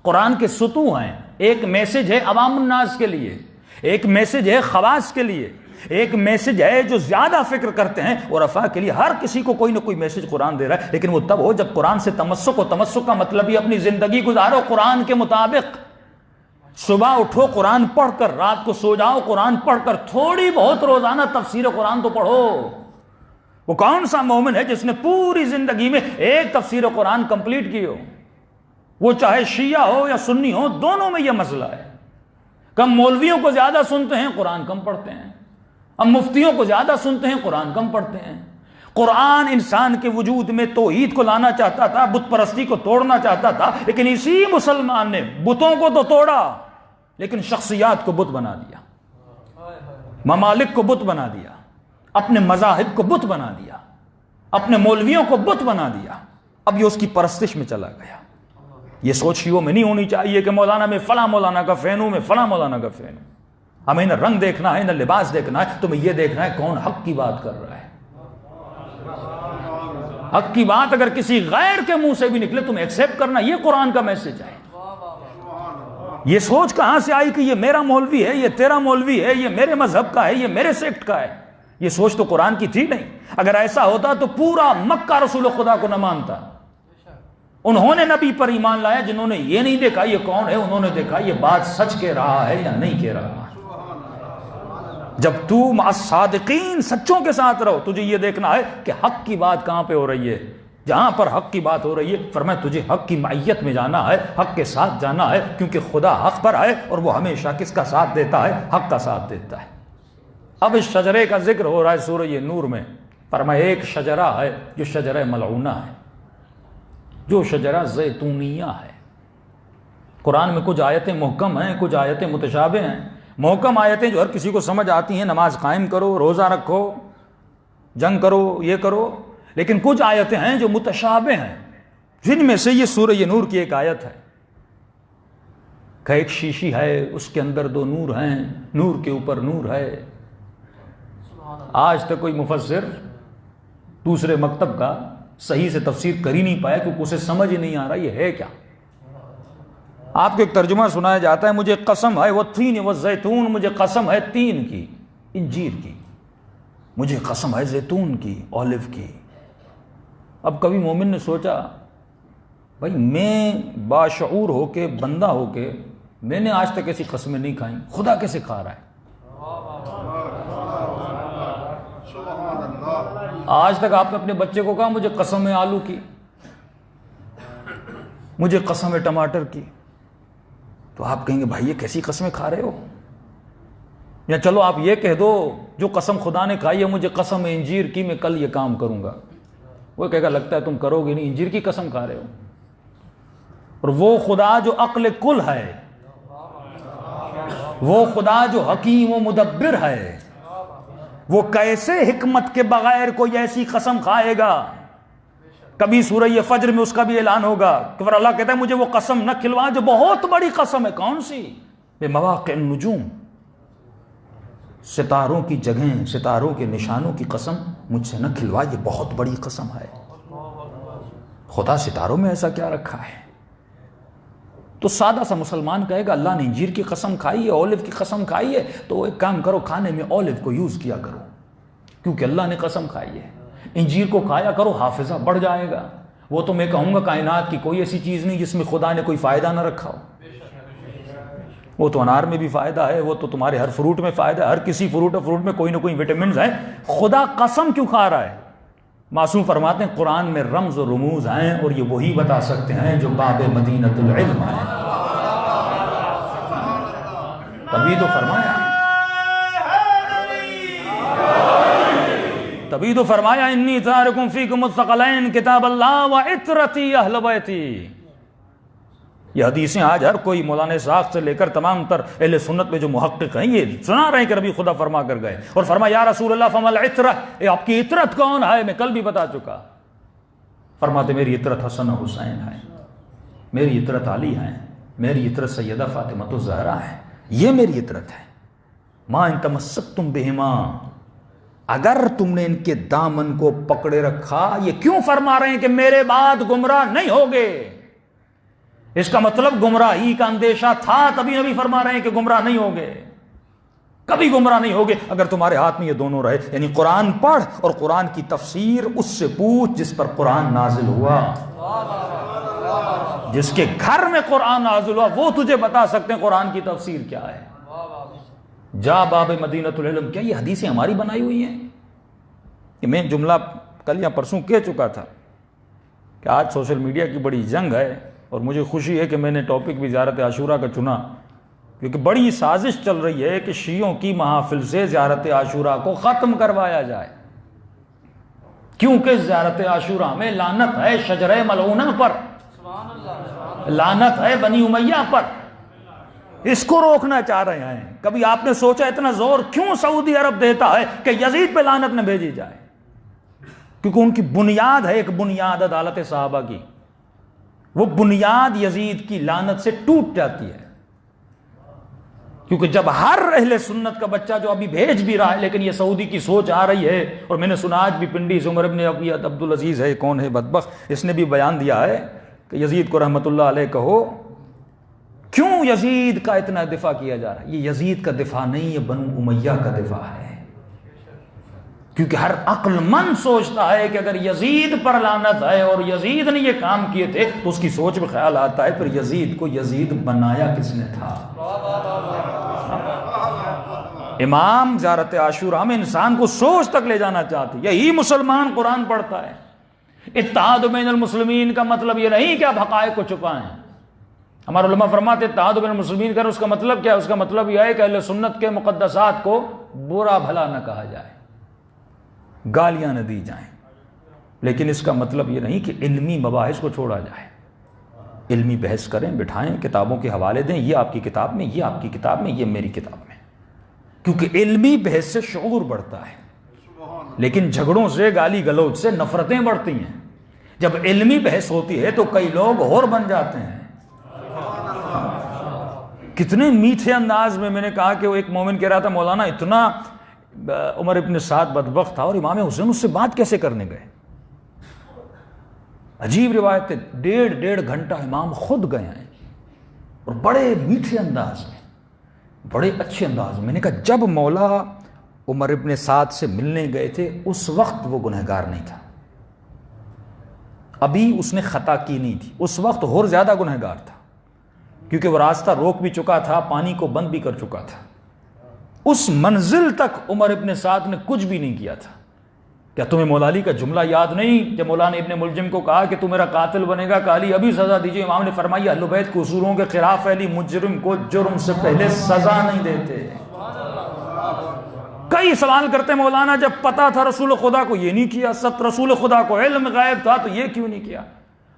قرآن کے سطوح ہیں، ایک میسج ہے عوام الناس کے لیے، ایک میسج ہے خواص کے لیے، ایک میسج ہے جو زیادہ فکر کرتے ہیں اور عفا کے لیے۔ ہر کسی کو کوئی نہ کوئی میسج قرآن دے رہا ہے، لیکن وہ تب ہو جب قرآن سے تمسک ہو۔ تمسک کا مطلب ہی اپنی زندگی گزارو قرآن کے مطابق۔ صبح اٹھو قرآن پڑھ کر، رات کو سو جاؤ قرآن پڑھ کر، تھوڑی بہت روزانہ تفسیر قرآن تو پڑھو۔ وہ کون سا مومن ہے جس نے پوری زندگی میں ایک تفسیر قرآن کمپلیٹ کی ہو؟ وہ چاہے شیعہ ہو یا سنی ہو، دونوں میں یہ مسئلہ ہے۔ کم مولویوں کو زیادہ سنتے ہیں، قرآن کم پڑھتے ہیں، ہم مفتیوں کو زیادہ سنتے ہیں، قرآن کم پڑھتے ہیں۔ قرآن انسان کے وجود میں توحید کو لانا چاہتا تھا، بت پرستی کو توڑنا چاہتا تھا، لیکن اسی مسلمان نے بتوں کو تو توڑا لیکن شخصیات کو بت بنا دیا، ممالک کو بت بنا دیا، اپنے مذاہب کو بت بنا دیا، اپنے مولویوں کو بت بنا دیا۔ اب یہ اس کی پرستش میں چلا گیا۔ یہ سوچ شیعوں میں نہیں ہونی چاہیے کہ مولانا میں فلاں مولانا کا فین ہوں، میں فلاں مولانا کا فین ہوں۔ ہمیں نہ رنگ دیکھنا ہے نہ لباس دیکھنا ہے، تمہیں یہ دیکھنا ہے کون حق کی بات کر رہا ہے۔ حق کی بات اگر کسی غیر کے منہ سے بھی نکلے تمہیں ایکسیپٹ کرنا، یہ قرآن کا میسج ہے۔ یہ سوچ کہاں سے آئی کہ یہ میرا مولوی ہے، یہ تیرا مولوی ہے، یہ میرے مذہب کا ہے، یہ میرے سیکٹ کا ہے؟ یہ سوچ تو قرآن کی تھی نہیں۔ اگر ایسا ہوتا تو پورا مکہ رسول خدا کو نہ مانتا۔ انہوں نے نبی پر ایمان لایا جنہوں نے یہ نہیں دیکھا یہ کون ہے، انہوں نے دیکھا یہ بات سچ کہہ رہا ہے یا نہیں کہہ رہا۔ جب تو مع الصادقین، سچوں کے ساتھ رہو، تجھے یہ دیکھنا ہے کہ حق کی بات کہاں پہ ہو رہی ہے، جہاں پر حق کی بات ہو رہی ہے فرمایا تجھے حق کی معیت میں جانا ہے، حق کے ساتھ جانا ہے، کیونکہ خدا حق پر ہے اور وہ ہمیشہ کس کا ساتھ دیتا ہے؟ حق کا ساتھ دیتا ہے۔ اب اس شجرے کا ذکر ہو رہا ہے سورہ نور میں، فرمایا ایک شجرہ ہے جو شجرہ ملعونہ ہے، جو شجرہ زیتونیہ ہے۔ قرآن میں کچھ آیتیں محکم ہیں، کچھ آیتیں متشابہ ہیں۔ محکم آیتیں جو ہر کسی کو سمجھ آتی ہیں، نماز قائم کرو، روزہ رکھو، جنگ کرو، یہ کرو، لیکن کچھ آیتیں ہیں جو متشابہ ہیں، جن میں سے یہ سورہ نور کی ایک آیت ہے کہ ایک شیشی ہے، اس کے اندر دو نور ہیں، نور کے اوپر نور ہے۔ آج تک کوئی مفسر دوسرے مکتب کا صحیح سے تفسیر کر ہی نہیں پایا کیونکہ اسے سمجھ ہی نہیں آ رہا یہ ہے کیا۔ آپ کو ایک ترجمہ سنایا جاتا ہے، مجھے قسم ہے وہ تین و زیتون، مجھے قسم ہے تین کی، انجیر کی، مجھے قسم ہے زیتون کی، اولیو کی۔ اب کبھی مومن نے سوچا بھائی میں باشعور ہو کے، بندہ ہو کے، میں نے آج تک ایسی قسمیں نہیں کھائیں، خدا کیسے کھا رہا ہے؟ آج تک آپ نے اپنے بچے کو کہا مجھے قسم ہے آلو کی، مجھے قسم ہے ٹماٹر کی، تو آپ کہیں گے بھائی یہ کیسی قسمیں کھا رہے ہو؟ یا چلو آپ یہ کہہ دو جو قسم خدا نے کھائی ہے مجھے قسم ہے انجیر کی، میں کل یہ کام کروں گا۔ وہ کہے گا لگتا ہے تم کرو گے نہیں، انجیر کی قسم کھا رہے ہو۔ اور وہ خدا جو عقل کل ہے، وہ خدا جو حکیم و مدبر ہے، وہ کیسے حکمت کے بغیر کوئی ایسی قسم کھائے گا؟ کبھی سورہ فجر میں اس کا بھی اعلان ہوگا کہ پھر اللہ کہتا ہے مجھے وہ قسم نہ کھلوا جو بہت بڑی قسم ہے۔ کون سی؟ بے مواقع النجوم، ستاروں کی جگہیں، ستاروں کے نشانوں کی قسم مجھ سے نہ کھلوا، یہ بہت بڑی قسم ہے۔ خدا ستاروں میں ایسا کیا رکھا ہے؟ تو سادہ سا مسلمان کہے گا اللہ نے انجیر کی قسم کھائی ہے، اولیو کی قسم کھائی ہے، تو ایک کام کرو کھانے میں اولیو کو یوز کیا کرو کیونکہ اللہ نے قسم کھائی ہے۔ انجیر کو کھایا کرو، حافظہ بڑھ جائے گا۔ وہ تو میں کہوں گا کائنات کی کوئی ایسی چیز نہیں جس میں خدا نے کوئی فائدہ نہ رکھا ہو۔ وہ تو انار میں بھی فائدہ ہے، وہ تو تمہارے ہر فروٹ میں فائدہ ہے، ہر کسی فروٹ میں کوئی نہ کوئی وٹامنز ہیں۔ خدا قسم کیوں کھا رہا ہے؟ معصوم فرماتے ہیں قرآن میں رمز و رموز ہیں اور یہ وہی بتا سکتے ہیں جو باب مدینۃ العلم ہیں۔ تبھی تو فرمایا انی تارکم فیکم الثقلین کتاب اللہ و عطرتی اہل بیتی۔ یہ حدیثیں آج ہر کوئی مولانا اسحاق سے لے کر تمام تر اہل سنت میں جو محقق ہیں یہ سنا رہے ہیں کہ نبی خدا فرما کر گئے اور فرمایا یا رسول اللہ فما العطرہ، آپ کی عطرت کون ہے؟ میں کل بھی بتا چکا۔ فرماتے میری عطرت حسن و حسین ہے، میری عطرت علی ہے، میری عطرت سیدہ فاطمہ الزہرا ہے، یہ میری عطرت ہے۔ ما ان تمسکتم بہما، اگر تم نے ان کے دامن کو پکڑے رکھا۔ یہ کیوں فرما رہے ہیں کہ میرے بعد گمراہ نہیں ہوگے؟ اس کا مطلب گمراہی کا اندیشہ تھا، تبھی نبی فرما رہے ہیں کہ گمراہ نہیں ہوگے، کبھی گمراہ نہیں ہوگے اگر تمہارے ہاتھ میں یہ دونوں رہے، یعنی قرآن پڑھ اور قرآن کی تفسیر اس سے پوچھ جس پر قرآن نازل ہوا، جس کے گھر میں قرآن نازل ہوا وہ تجھے بتا سکتے ہیں قرآن کی تفسیر کیا ہے۔ جا باب مدینۃ العلم، کیا یہ حدیثیں ہماری بنائی ہوئی ہیں؟ کہ میں جملہ کل یا پرسوں کہہ چکا تھا کہ آج سوشل میڈیا کی بڑی جنگ ہے اور مجھے خوشی ہے کہ میں نے ٹاپک بھی زیارت عاشورہ کا چنا، کیونکہ بڑی سازش چل رہی ہے کہ شیعوں کی محافل سے زیارت عاشورہ کو ختم کروایا جائے، کیونکہ زیارت عاشورہ میں لعنت ہے شجرہ ملعونہ پر، لعنت ہے بنی امیہ پر، اس کو روکنا چاہ رہے ہیں۔ کبھی آپ نے سوچا اتنا زور کیوں سعودی عرب دیتا ہے کہ یزید پہ لعنت نہ بھیجی جائے؟ کیونکہ ان کی بنیاد ہے، ایک بنیاد عدالت صحابہ کی، وہ بنیاد یزید کی لعنت سے ٹوٹ جاتی ہے۔ کیونکہ جب ہر اہل سنت کا بچہ جو ابھی بھیج بھی رہا ہے لیکن یہ سعودی کی سوچ آ رہی ہے، اور میں نے سنا آج بھی پنڈی عمر ابن عبدالعزیز ہے، کون ہے بدبخت، اس نے بھی بیان دیا ہے کہ یزید کو رحمت اللہ علیہ کہو، کیوں یزید کا اتنا دفاع کیا جا رہا ہے؟ یہ یزید کا دفاع نہیں، یہ بنو امیہ کا دفاع ہے، کیونکہ ہر عقل مند سوچتا ہے کہ اگر یزید پر لعنت ہے اور یزید نے یہ کام کیے تھے تو اس کی سوچ میں خیال آتا ہے پھر یزید کو یزید بنایا کس نے تھا؟ امام زیارت عاشورہ میں انسان کو سوچ تک لے جانا چاہتے، یہی مسلمان قرآن پڑھتا ہے، اتحاد بین المسلمین کا مطلب یہ نہیں کہ آپ حقائق کو چھپائیں. ہمارے علماء فرماتے ہیں اتحاد بین المسلمین کا اس کا مطلب کیا ہے؟ اس کا مطلب یہ ہے کہ اہل سنت کے مقدسات کو برا بھلا نہ کہا جائے، گالیاں نہ دی جائیں. لیکن اس کا مطلب یہ نہیں کہ علمی مباحث کو چھوڑا جائے. علمی بحث کریں، بٹھائیں، کتابوں کے حوالے دیں، یہ آپ کی کتاب میں، یہ آپ کی کتاب میں، یہ میری کتاب میں، کیونکہ علمی بحث سے شعور بڑھتا ہے. لیکن جھگڑوں سے، گالی گلوچ سے نفرتیں بڑھتی ہیں. جب علمی بحث ہوتی ہے تو کئی لوگ اور بن جاتے ہیں. کتنے میٹھے انداز میں نے کہا کہ وہ ایک مومن کہہ رہا تھا مولانا اتنا عمر ابن سعد بدبخت تھا اور امام حسین اس سے بات کیسے کرنے گئے. عجیب روایت ہے، 1.5 گھنٹہ امام خود گئے ہیں اور بڑے میٹھے انداز میں، بڑے اچھے انداز میں. میں نے کہا جب مولا عمر ابن سعد سے ملنے گئے تھے اس وقت وہ گنہگار نہیں تھا، ابھی اس نے خطا کی نہیں تھی، اس وقت اور زیادہ گنہگار تھا کیونکہ وہ راستہ روک بھی چکا تھا، پانی کو بند بھی کر چکا تھا. اس منزل تک عمر ابن سعد نے کچھ بھی نہیں کیا تھا. کیا تمہیں مولا علی کا جملہ یاد نہیں جب مولا نے ابن ملجم کو کہا کہ تو میرا قاتل بنے گا کہ علی ابھی سزا دیجئے؟ امام نے فرمایا اہل بیت کے اصولوں کے خلاف علی مجرم کو جرم سے پہلے سزا نہیں دیتے. کئی سوال کرتے مولانا جب پتا تھا رسول خدا کو یہ نہیں کیا، ست رسول خدا کو علم غائب تھا تو یہ کیوں نہیں کیا؟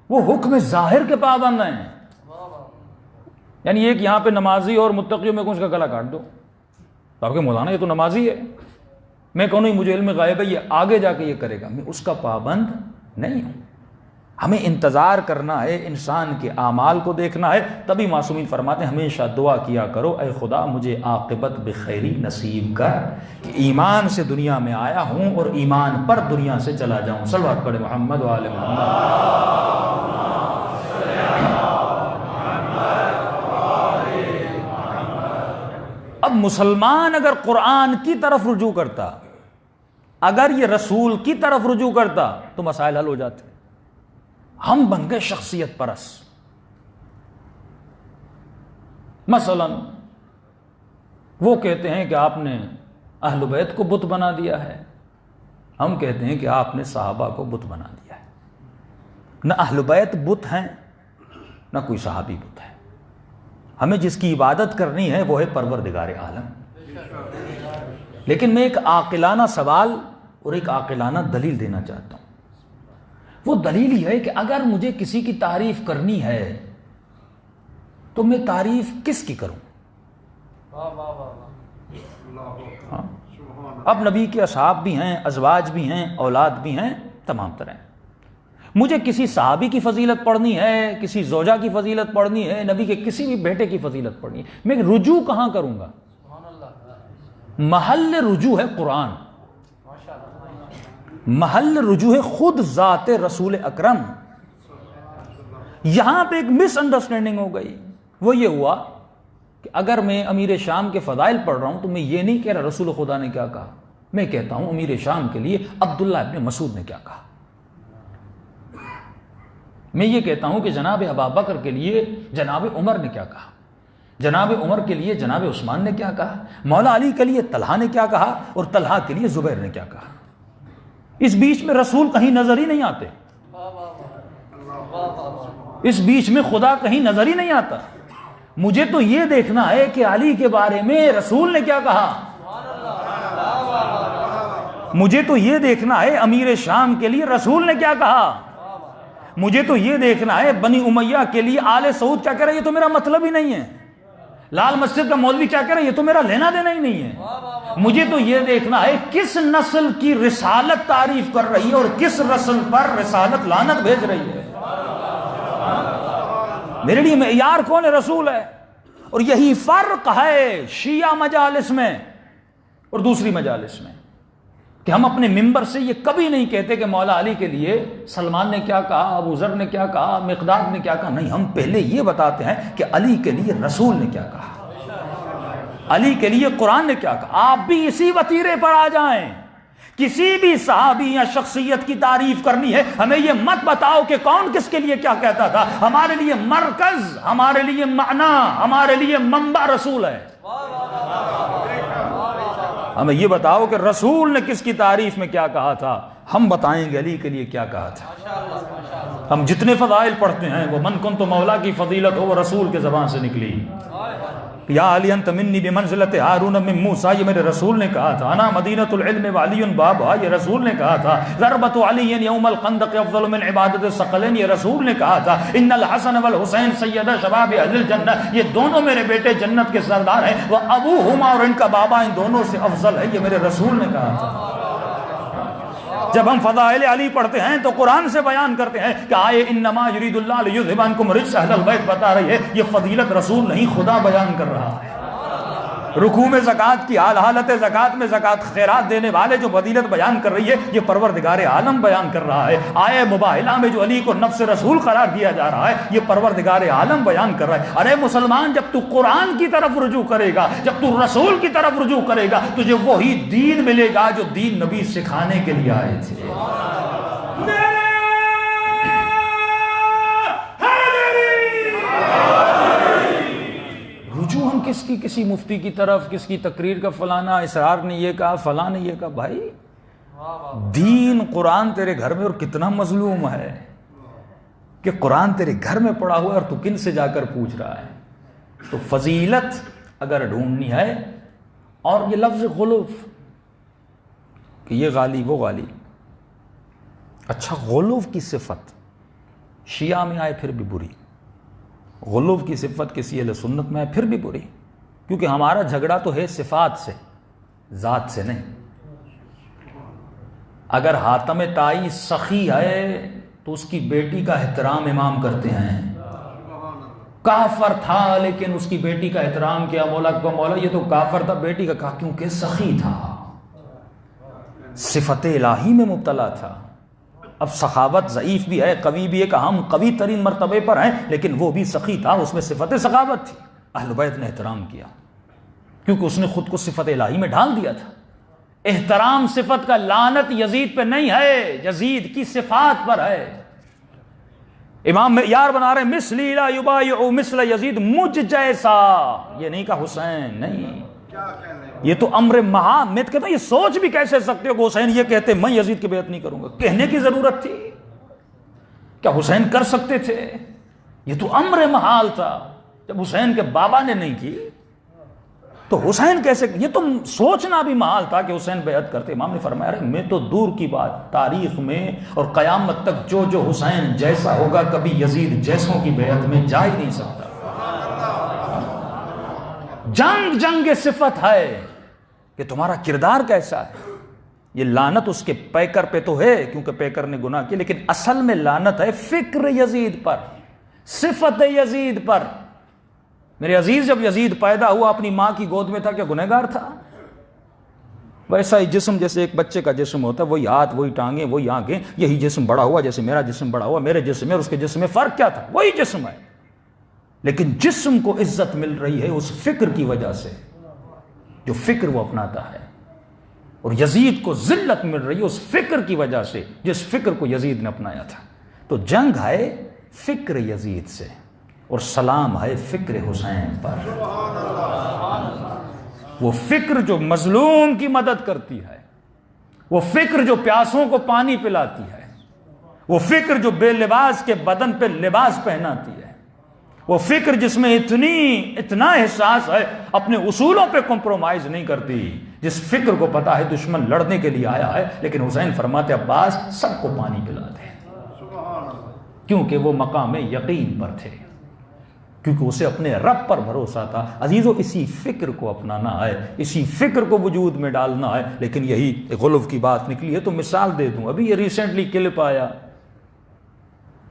وہ حکم ظاہر کے پابند ہیں. یعنی ایک یہاں پہ نمازی اور متقیوں میں کچھ کا گلا کاٹ دو تو آپ کے مولانا یہ تو نمازی ہے، میں کہوں نہیں مجھے علم غائب ہے، یہ آگے جا کے یہ کرے گا، میں اس کا پابند نہیں ہوں. ہمیں انتظار کرنا ہے، انسان کے اعمال کو دیکھنا ہے. تبھی معصومین فرماتے ہیں ہمیشہ دعا کیا کرو اے خدا مجھے عاقبت بخیری نصیب کر کہ ایمان سے دنیا میں آیا ہوں اور ایمان پر دنیا سے چلا جاؤں. صلوات پڑھے محمد و آل محمد. اب مسلمان اگر قرآن کی طرف رجوع کرتا، اگر یہ رسول کی طرف رجوع کرتا تو مسائل حل ہو جاتے. ہم بن گئے شخصیت پرست. مثلا وہ کہتے ہیں کہ آپ نے اہل بیت کو بت بنا دیا ہے، ہم کہتے ہیں کہ آپ نے صحابہ کو بت بنا دیا ہے. نہ اہل بیت بت ہیں نہ کوئی صحابی بت ہے. ہمیں جس کی عبادت کرنی ہے وہ ہے پروردگار عالم. لیکن میں ایک عاقلانہ سوال اور ایک عاقلانہ دلیل دینا چاہتا ہوں. وہ دلیل یہ ہے کہ اگر مجھے کسی کی تعریف کرنی ہے تو میں تعریف کس کی کروں؟ ہاں. اب نبی کے اصحاب بھی ہیں، ازواج بھی ہیں، اولاد بھی ہیں، تمام طرح. مجھے کسی صحابی کی فضیلت پڑھنی ہے، کسی زوجہ کی فضیلت پڑھنی ہے، نبی کے کسی بھی بیٹے کی فضیلت پڑھنی ہے، میں رجوع کہاں کروں گا؟ محل رجوع ہے قرآن، محل رجوع ہے خود ذات رسول اکرم. یہاں پہ ایک مس انڈرسٹینڈنگ ہو گئی. وہ یہ ہوا کہ اگر میں امیر شام کے فضائل پڑھ رہا ہوں تو میں یہ نہیں کہہ رہا رسول خدا نے کیا کہا، میں کہتا ہوں امیر شام کے لیے عبداللہ ابن مسعود نے کیا کہا. میں یہ کہتا ہوں کہ جناب ابا بکر کے لیے جناب عمر نے کیا کہا، جناب عمر کے لیے جناب عثمان نے کیا کہا، مولا علی کے لیے طلحہ نے کیا کہا اور طلحہ کے لیے زبیر نے کیا کہا. اس بیچ میں رسول کہیں نظر ہی نہیں آتے، اس بیچ میں خدا کہیں نظر ہی نہیں آتا. مجھے تو یہ دیکھنا ہے کہ علی کے بارے میں رسول نے کیا کہا، مجھے تو یہ دیکھنا ہے امیر شام کے لیے رسول نے کیا کہا، مجھے تو یہ دیکھنا ہے بنی امیہ کے لیے آل سعود کیا کہہ رہا ہے، یہ تو میرا مطلب ہی نہیں ہے. لال مسجد کا مولوی کیا کہہ رہا ہے، یہ تو میرا لینا دینا ہی نہیں ہے. مجھے تو یہ دیکھنا ہے کس نسل کی رسالت تعریف کر رہی ہے اور کس نسل پر رسالت لعنت بھیج رہی ہے. میرے لیے معیار کون ہے؟ رسول ہے. اور یہی فرق ہے شیعہ مجالس میں اور دوسری مجالس میں کہ ہم اپنے ممبر سے یہ کبھی نہیں کہتے کہ مولا علی کے لیے سلمان نے کیا کہا، ابو ذر نے کیا کہا، مقداد نے کیا کہا. نہیں، ہم پہلے یہ بتاتے ہیں کہ علی کے لیے رسول نے کیا کہا، علی کے لیے قرآن نے کیا کہا. آپ بھی اسی وتیرے پر آ جائیں. کسی بھی صحابی یا شخصیت کی تعریف کرنی ہے ہمیں یہ مت بتاؤ کہ کون کس کے لیے کیا کہتا تھا. ہمارے لیے مرکز، ہمارے لیے معنی، ہمارے لیے منبع رسول ہے. ہمیں یہ بتاؤ کہ رسول نے کس کی تعریف میں کیا کہا تھا. ہم بتائیں گے علی کے لیے کیا کہا تھا. ہم جتنے فضائل پڑھتے ہیں وہ من کن تو مولا کی فضیلت ہو وہ رسول کے زبان سے نکلی. یا علی انت منی بمنزلت ہارون من موسیٰ، یہ میرے رسول نے کہا تھا. انا مدینۃ العلم وعلی بابھا، یہ رسول نے کہا تھا. ضربۃ علی یوم الخندق افضل من عبادت الثقلین، یہ رسول نے کہا تھا. ان الحسن والحسین سیدا شباب اہل الجنہ، یہ دونوں میرے بیٹے جنت کے سردار ہیں. وہ ابوہما، اور ان کا بابا ان دونوں سے افضل ہے، یہ میرے رسول نے کہا تھا. جب ہم فضائل علی پڑھتے ہیں تو قرآن سے بیان کرتے ہیں کہ آئے انما یرید اللہ لیذھب عنکم الرجس اہل البیت بتا رہی ہے. یہ فضیلت رسول نہیں، خدا بیان کر رہا ہے. رکوع میں زکوٰۃ کی حالت زکوٰۃ میں زکوٰۃ خیرات دینے والے جو فضیلت بیان کر رہی ہے، یہ پروردگار عالم بیان کر رہا ہے. آئے مباہلہ میں جو علی کو نفس رسول قرار دیا جا رہا ہے، یہ پروردگار عالم بیان کر رہا ہے. ارے مسلمان، جب تو قرآن کی طرف رجوع کرے گا، جب تو رسول کی طرف رجوع کرے گا، تجھے وہی دین ملے گا جو دین نبی سکھانے کے لیے آئے تھے. رجوع ہم کسی مفتی کی طرف، کس کی تقریر کا فلانا اسرار نے یہ کہا، فلاں نے یہ کہا. بھائی دین قرآن تیرے گھر میں، اور کتنا مظلوم ہے کہ قرآن تیرے گھر میں پڑا ہوا ہے اور تو کن سے جا کر پوچھ رہا ہے. تو فضیلت اگر ڈھونڈنی ہے، اور یہ لفظ غلوف کہ یہ غالی وہ غالی، اچھا غلوف کی صفت شیعہ میں آئے پھر بھی بری، غلوف کی صفت کسی اہل سنت میں ہے پھر بھی بری. کیونکہ ہمارا جھگڑا تو ہے صفات سے، ذات سے نہیں. اگر حاتم طائی سخی ہے تو اس کی بیٹی کا احترام امام کرتے ہیں. کافر تھا لیکن اس کی بیٹی کا احترام کیا. مولا کو مولا یہ تو کافر تھا، بیٹی کا کہا کیونکہ سخی تھا، صفت الہی میں مبتلا تھا. اب سخاوت ضعیف بھی ہے، قوی بھی ہے، کہ ہم قوی ترین مرتبے پر ہیں، لیکن وہ بھی سخی تھا، اس میں صفت سخاوت تھی. اہل بیت نے احترام کیا کیونکہ اس نے خود کو صفت الہی میں ڈال دیا تھا. احترام صفت کا، لعنت یزید پہ نہیں ہے، یزید کی صفات پر ہے. امام معیار بنا رہے مثلی لا یبایع مثل یزید، مجھ جیسا، یہ نہیں کہا حسین نہیں. یہ تو امر مہا، میں کہتا ہوں یہ سوچ بھی کیسے سکتے ہو کہ حسین یہ کہتے میں یزید کی بیعت نہیں کروں گا. کہنے کی ضرورت تھی کیا؟ حسین کر سکتے تھے. یہ تو امر محال تھا. جب حسین کے بابا نے نہیں کی تو حسین کیسے؟ یہ تو سوچنا بھی محال تھا کہ حسین بیعت کرتے. امام نے فرمایا میں تو دور کی بات، تاریخ میں اور قیامت تک جو حسین جیسا ہوگا کبھی یزید جیسوں کی بیعت میں جا ہی نہیں سکتا. جنگ صفت ہے کہ تمہارا کردار کیسا ہے. یہ لعنت اس کے پیکر پہ تو ہے کیونکہ پیکر نے گناہ کیا، لیکن اصل میں لعنت ہے فکر یزید پر، صفت یزید پر. میرے عزیز، جب یزید پیدا ہوا اپنی ماں کی گود میں تھا، کیا گنہگار تھا؟ ویسا ہی جسم، جیسے ایک بچے کا جسم ہوتا ہے، وہی ہاتھ، وہی ٹانگیں، وہی آنکھیں، یہی جسم بڑا ہوا جیسے میرا جسم بڑا ہوا. میرے جسم میں اور اس کے جسم میں فرق کیا تھا؟ وہی جسم ہے، لیکن جسم کو عزت مل رہی ہے اس فکر کی وجہ سے جو فکر وہ اپناتا ہے، اور یزید کو ذلت مل رہی ہے اس فکر کی وجہ سے جس فکر کو یزید نے اپنایا تھا. تو جنگ ہے فکر یزید سے، اور سلام ہے فکر حسین پر. وہ فکر جو مظلوم کی مدد کرتی ہے، وہ فکر جو پیاسوں کو پانی پلاتی ہے، وہ فکر جو بے لباس کے بدن پہ لباس پہناتی ہے، وہ فکر جس میں اتنا احساس ہے، اپنے اصولوں پہ کمپرومائز نہیں کرتی، جس فکر کو پتا ہے دشمن لڑنے کے لیے آیا ہے، لیکن حسین فرماتے عباس سب کو پانی پلا دے، کیونکہ وہ مقام یقین پر تھے، کیونکہ اسے اپنے رب پر بھروسہ تھا. عزیزو، اسی فکر کو اپنانا ہے، اسی فکر کو وجود میں ڈالنا ہے. لیکن یہی غلو کی بات نکلی ہے تو مثال دے دوں. ابھی یہ ریسنٹلی کلپ آیا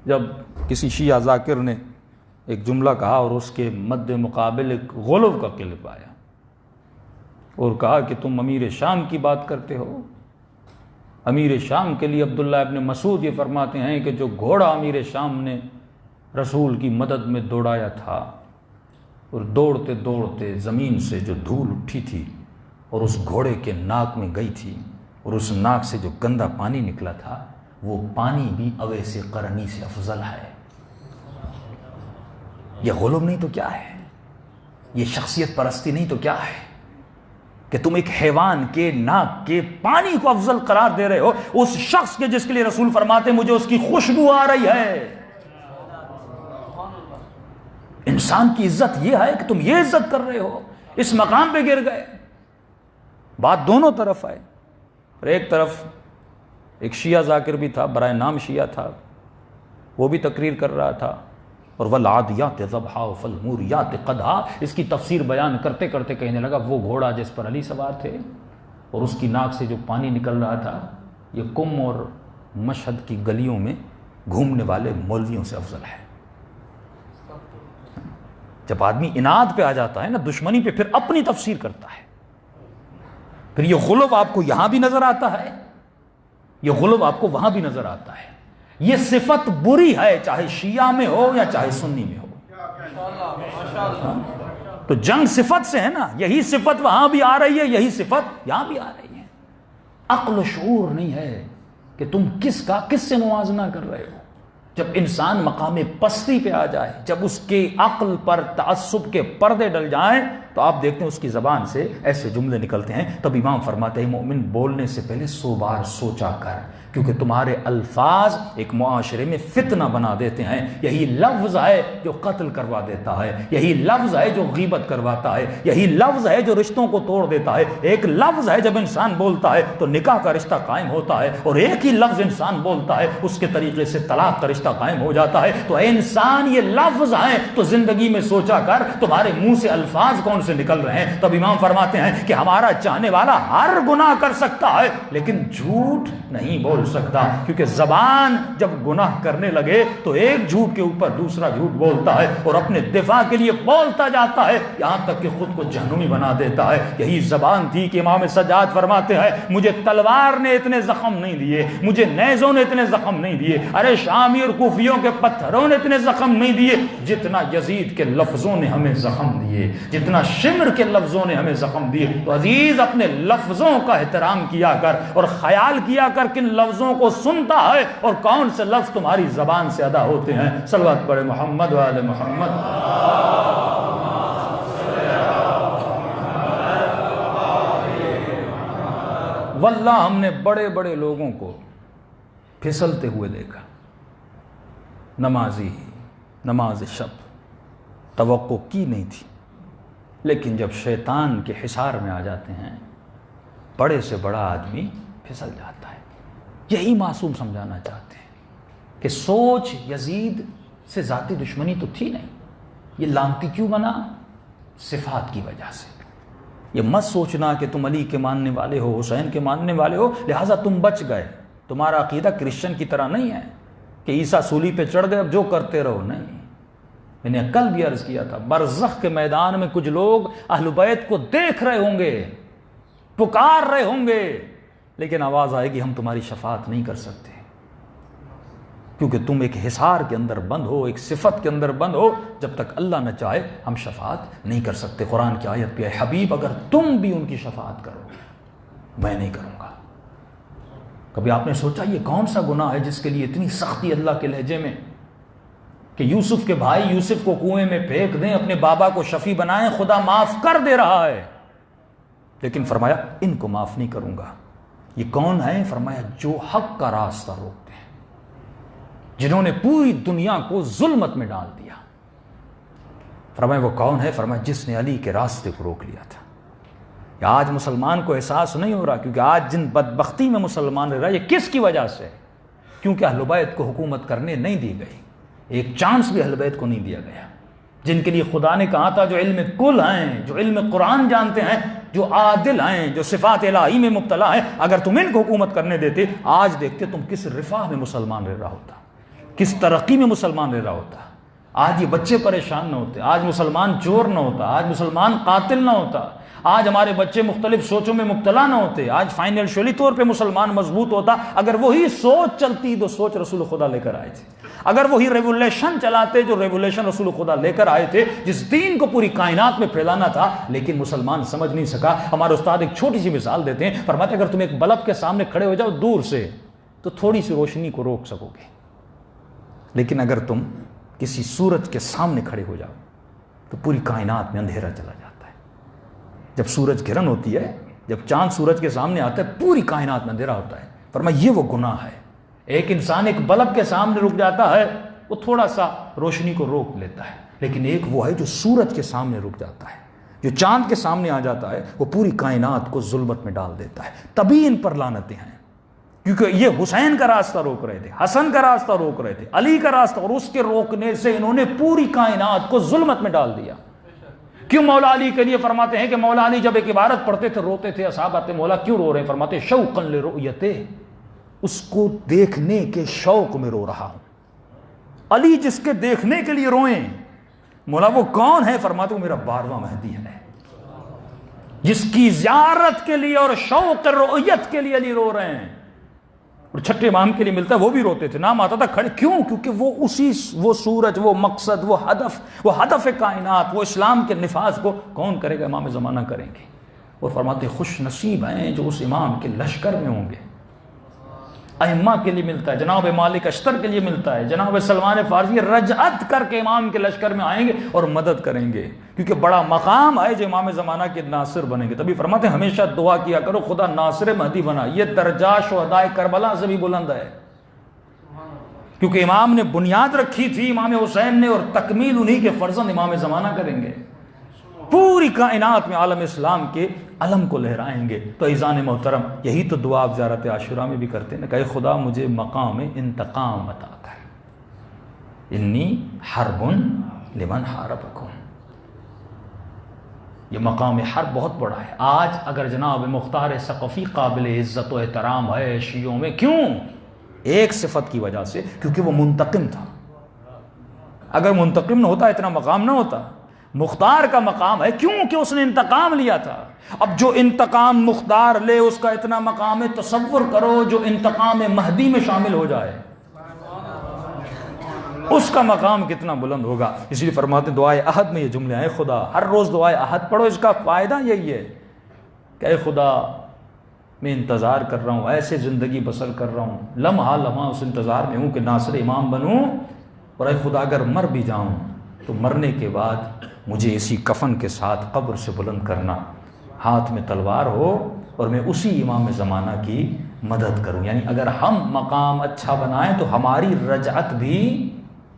جب کسی شیعہ ذاکر نے ایک جملہ کہا اور اس کے مد مقابل ایک غلو کا کلپ آیا اور کہا کہ تم امیر شام کی بات کرتے ہو. امیر شام کے لیے عبداللہ ابن مسعود یہ فرماتے ہیں کہ جو گھوڑا امیر شام نے رسول کی مدد میں دوڑایا تھا اور دوڑتے دوڑتے زمین سے جو دھول اٹھی تھی اور اس گھوڑے کے ناک میں گئی تھی اور اس ناک سے جو گندا پانی نکلا تھا، وہ پانی بھی اویس قرنی سے افضل ہے. یہ غلو نہیں تو کیا ہے؟ یہ شخصیت پرستی نہیں تو کیا ہے؟ کہ تم ایک حیوان کے ناک کے پانی کو افضل قرار دے رہے ہو اس شخص کے جس کے لیے رسول فرماتے مجھے اس کی خوشبو آ رہی ہے۔ انسان کی عزت یہ ہے کہ تم یہ عزت کر رہے ہو، اس مقام پہ گر گئے۔ بات دونوں طرف آئے، اور ایک طرف ایک شیعہ ذاکر بھی تھا، برائے نام شیعہ تھا، وہ بھی تقریر کر رہا تھا، اور والعادیات ضبحا فالموریات قدحا، اس کی تفسیر بیان کرتے کرتے کہنے لگا وہ گھوڑا جس پر علی سوار تھے اور اس کی ناک سے جو پانی نکل رہا تھا یہ کم اور مشہد کی گلیوں میں گھومنے والے مولویوں سے افضل ہے۔ جب آدمی اناد پہ آ جاتا ہے نا، دشمنی پہ، پھر اپنی تفسیر کرتا ہے، پھر یہ غلو آپ کو یہاں بھی نظر آتا ہے، یہ غلو آپ کو وہاں بھی نظر آتا ہے۔ یہ صفت بری ہے، چاہے شیعہ میں ہو یا چاہے سنی میں ہو۔ تو جنگ صفت سے ہے نا، یہی صفت وہاں بھی آ رہی ہے، یہی صفت یہاں بھی آ رہی ہے۔ عقل و شعور نہیں ہے کہ تم کس سے موازنہ کر رہے ہو۔ جب انسان مقام پستی پہ آ جائے، جب اس کے عقل پر تعصب کے پردے ڈل جائیں، تو آپ دیکھتے ہیں اس کی زبان سے ایسے جملے نکلتے ہیں۔ تب امام فرماتے ہیں مومن بولنے سے پہلے 100 بار سوچا کر، کیونکہ تمہارے الفاظ ایک معاشرے میں فتنہ بنا دیتے ہیں۔ یہی لفظ ہے جو قتل کروا دیتا ہے، یہی لفظ ہے جو غیبت کرواتا ہے، یہی لفظ ہے جو رشتوں کو توڑ دیتا ہے۔ ایک لفظ ہے جب انسان بولتا ہے تو نکاح کا رشتہ قائم ہوتا ہے، اور ایک ہی لفظ انسان بولتا ہے اس کے طریقے سے طلاق کا رشتہ قائم ہو جاتا ہے۔ تو اے انسان، یہ لفظ ہیں تو زندگی میں سوچا کر تمہارے منہ سے الفاظ کون سے نکل رہے ہیں۔ تب امام فرماتے ہیں کہ ہمارا چاہنے والا ہر گناہ کر سکتا ہے لیکن جھوٹ نہیں بول سکتا، کیونکہ زبان جب گناہ کرنے لگے تو ایک جھوٹ کے اوپر دوسرا جھوٹ بولتا ہے اور اپنے دفاع کے لیے بولتا جاتا ہے، یہاں تک کہ خود کو جہنمی بنا دیتا ہے۔ یہی زبان تھی کہ امام سجاد فرماتے ہیں مجھے تلوار نے اتنے زخم نہیں دیے، مجھے نیزوں نے اتنے زخم نہیں دیے، ارے شامی اور کوفیوں کے پتھروں نے اتنے زخم نہیں دیے جتنا یزید کے لفظوں نے ہمیں زخم دیے، جتنا شمر کے لفظوں نے ہمیں زخم دیے۔ تو عزیز، اپنے لفظوں کا احترام کیا کر اور خیال کیا کر کن لفظوں کو سنتا ہے اور کون سے لفظ تمہاری زبان سے ادا ہوتے ہیں۔ صلوات پڑھے محمد و آل محمد۔ واللہ ہم نے بڑے بڑے لوگوں کو پھسلتے ہوئے دیکھا، نمازی، نماز شب توقع کی نہیں تھی، لیکن جب شیطان کے حصار میں آ جاتے ہیں بڑے سے بڑا آدمی پھسل جاتا ہے۔ یہی معصوم سمجھانا چاہتے ہیں کہ سوچ یزید سے ذاتی دشمنی تو تھی نہیں، یہ لانتی کیوں بنا؟ صفات کی وجہ سے۔ یہ مت سوچنا کہ تم علی کے ماننے والے ہو، حسین کے ماننے والے ہو لہٰذا تم بچ گئے، تمہارا عقیدہ کرسچن کی طرح نہیں ہے کہ عیسیٰ سولی پہ چڑھ گئے اب جو کرتے رہو، نہیں۔ میں نے کل بھی عرض کیا تھا، برزخ کے میدان میں کچھ لوگ اہل بیت کو دیکھ رہے ہوں گے، پکار رہے ہوں گے، لیکن آواز آئے گی ہم تمہاری شفاعت نہیں کر سکتے، کیونکہ تم ایک حصار کے اندر بند ہو، ایک صفت کے اندر بند ہو، جب تک اللہ نہ چاہے ہم شفاعت نہیں کر سکتے۔ قرآن کی آیت پہ، اے حبیب اگر تم بھی ان کی شفاعت کرو میں نہیں کروں گا۔ کبھی آپ نے سوچا یہ کون سا گناہ ہے جس کے لیے اتنی سختی اللہ کے لہجے میں، کہ یوسف کے بھائی یوسف کو کنویں میں پھینک دیں، اپنے بابا کو شفیع بنائیں، خدا معاف کر دے رہا ہے، لیکن فرمایا ان کو معاف نہیں کروں گا۔ یہ کون ہے؟ فرمایا جو حق کا راستہ روکتے ہیں، جنہوں نے پوری دنیا کو ظلمت میں ڈال دیا۔ فرمایا وہ کون ہے؟ فرمایا جس نے علی کے راستے کو روک لیا تھا۔ آج مسلمان کو احساس نہیں ہو رہا، کیونکہ آج جن بدبختی میں مسلمان رہ رہا ہے یہ کس کی وجہ سے؟ کیونکہ اہل بیت کو حکومت کرنے نہیں دی گئی، ایک چانس بھی اہل بیت کو نہیں دیا گیا، جن کے لیے خدا نے کہا تھا جو علم کل ہیں، جو علم قرآن جانتے ہیں، جو عادل ہیں، جو صفات الہی میں مبتلا ہیں، اگر تم ان کو حکومت کرنے دیتے آج دیکھتے تم کس رفاہ میں مسلمان رہ رہا ہوتا، کس ترقی میں مسلمان رہ رہا ہوتا۔ آج یہ بچے پریشان نہ ہوتے، آج مسلمان چور نہ ہوتا، آج مسلمان قاتل نہ ہوتا، آج ہمارے بچے مختلف سوچوں میں مبتلا نہ ہوتے، آج فائنینشلی طور پہ مسلمان مضبوط ہوتا۔ اگر وہی سوچ چلتی جو سوچ رسول خدا لے کر آئے تھے، اگر وہی ریولیشن چلاتے جو ریولیشن رسول خدا لے کر آئے تھے، جس دین کو پوری کائنات میں پھیلانا تھا، لیکن مسلمان سمجھ نہیں سکا۔ ہمارے استاد ایک چھوٹی سی مثال دیتے ہیں، فرماتے اگر تم ایک بلب کے سامنے کھڑے ہو جاؤ دور سے تو تھوڑی سی روشنی کو روک سکو گے، لیکن اگر تم کسی سورج کے سامنے کھڑے ہو جاؤ تو پوری کائنات میں اندھیرا چلا جاتا ہے۔ جب سورج گرہن ہوتی ہے جب چاند سورج کے سامنے آتا ہے پوری کائنات میں اندھیرا ہوتا ہے. فرمایا یہ وہ گناہ ہے. ایک انسان ایک بلب کے سامنے رک جاتا ہے, وہ تھوڑا سا روشنی کو روک لیتا ہے, لیکن ایک وہ ہے جو سورج کے سامنے رک جاتا ہے, جو چاند کے سامنے آ جاتا ہے, وہ پوری کائنات کو ظلمت میں ڈال دیتا ہے. تبھی ان پر لعنتیں ہیں, کیونکہ یہ حسین کا راستہ روک رہے تھے, حسن کا راستہ روک رہے تھے, علی کا راستہ, اور اس کے روکنے سے انہوں نے پوری کائنات کو ظلمت میں ڈال دیا. کیوں مولا علی کے لیے فرماتے ہیں کہ مولا علی جب ایک عبارت پڑھتے تھے روتے تھے, اصحاب آتے مولا کیوں رو رہے ہیں؟ فرماتے شوقا لرؤیتہ, اس کو دیکھنے کے شوق میں رو رہا ہوں. علی جس کے دیکھنے کے لیے روئیں, مولا وہ کون ہے؟ فرماتے وہ میرا 12واں مہدی ہے, جس کی زیارت کے لیے اور شوق رؤیت کے لیے علی رو رہے ہیں. اور چھٹے امام کے لیے ملتا ہے, وہ بھی روتے تھے, نام آتا تھا کھڑے. کیوں؟ کیونکہ وہ سورج, وہ مقصد, وہ ہدف کائنات, وہ اسلام کے نفاذ کو کون کرے گا؟ امام زمانہ کریں گے. اور فرماتے خوش نصیب ہیں جو اس امام کے لشکر میں ہوں گے. ائمہ کے لیے ملتا ہے, جناب مالک اشتر کے لیے ملتا ہے, جناب سلمان فارسی رجعت کر کے امام کے لشکر میں آئیں گے اور مدد کریں گے, کیونکہ بڑا مقام ہے جو امام زمانہ کے ناصر بنیں گے. تبھی فرماتے ہیں ہمیشہ دعا کیا کرو خدا ناصر مہدی بنا, یہ درجہ شہدائے کربلا سے بھی بلند ہے, کیونکہ امام نے بنیاد رکھی تھی امام حسین نے, اور تکمیل انہی کے فرزند امام زمانہ کریں گے. پوری کائنات میں عالم اسلام کے علم کو لہرائیں گے. تو عزیزان محترم, یہی تو دعا آپ زیارت عاشورہ میں بھی کرتے ہیں, کہ خدا مجھے مقام انتقام عطا کر, انی حرب لمن حاربکم. یہ مقام حرب بہت بڑا ہے. آج اگر جناب مختار ثقفی قابل عزت و احترام ہے شیعوں میں, کیوں؟ ایک صفت کی وجہ سے, کیونکہ وہ منتقم تھا. اگر منتقم نہ ہوتا اتنا مقام نہ ہوتا. مختار کا مقام ہے کیوں کہ اس نے انتقام لیا تھا. اب جو انتقام مختار لے اس کا اتنا مقام ہے, تصور کرو جو انتقام مہدی میں شامل ہو جائے اس کا مقام کتنا بلند ہوگا. اس لیے فرماتے دعائے عہد میں یہ جملے ہیں, خدا ہر روز دعائے عہد پڑھو, اس کا فائدہ یہی ہے کہ اے خدا میں انتظار کر رہا ہوں, ایسے زندگی بسر کر رہا ہوں, لمحہ لمحہ اس انتظار میں ہوں کہ ناصر امام بنوں, اور اے خدا اگر مر بھی جاؤں تو مرنے کے بعد مجھے اسی کفن کے ساتھ قبر سے بلند کرنا, ہاتھ میں تلوار ہو اور میں اسی امام زمانہ کی مدد کروں. یعنی اگر ہم مقام اچھا بنائیں تو ہماری رجعت بھی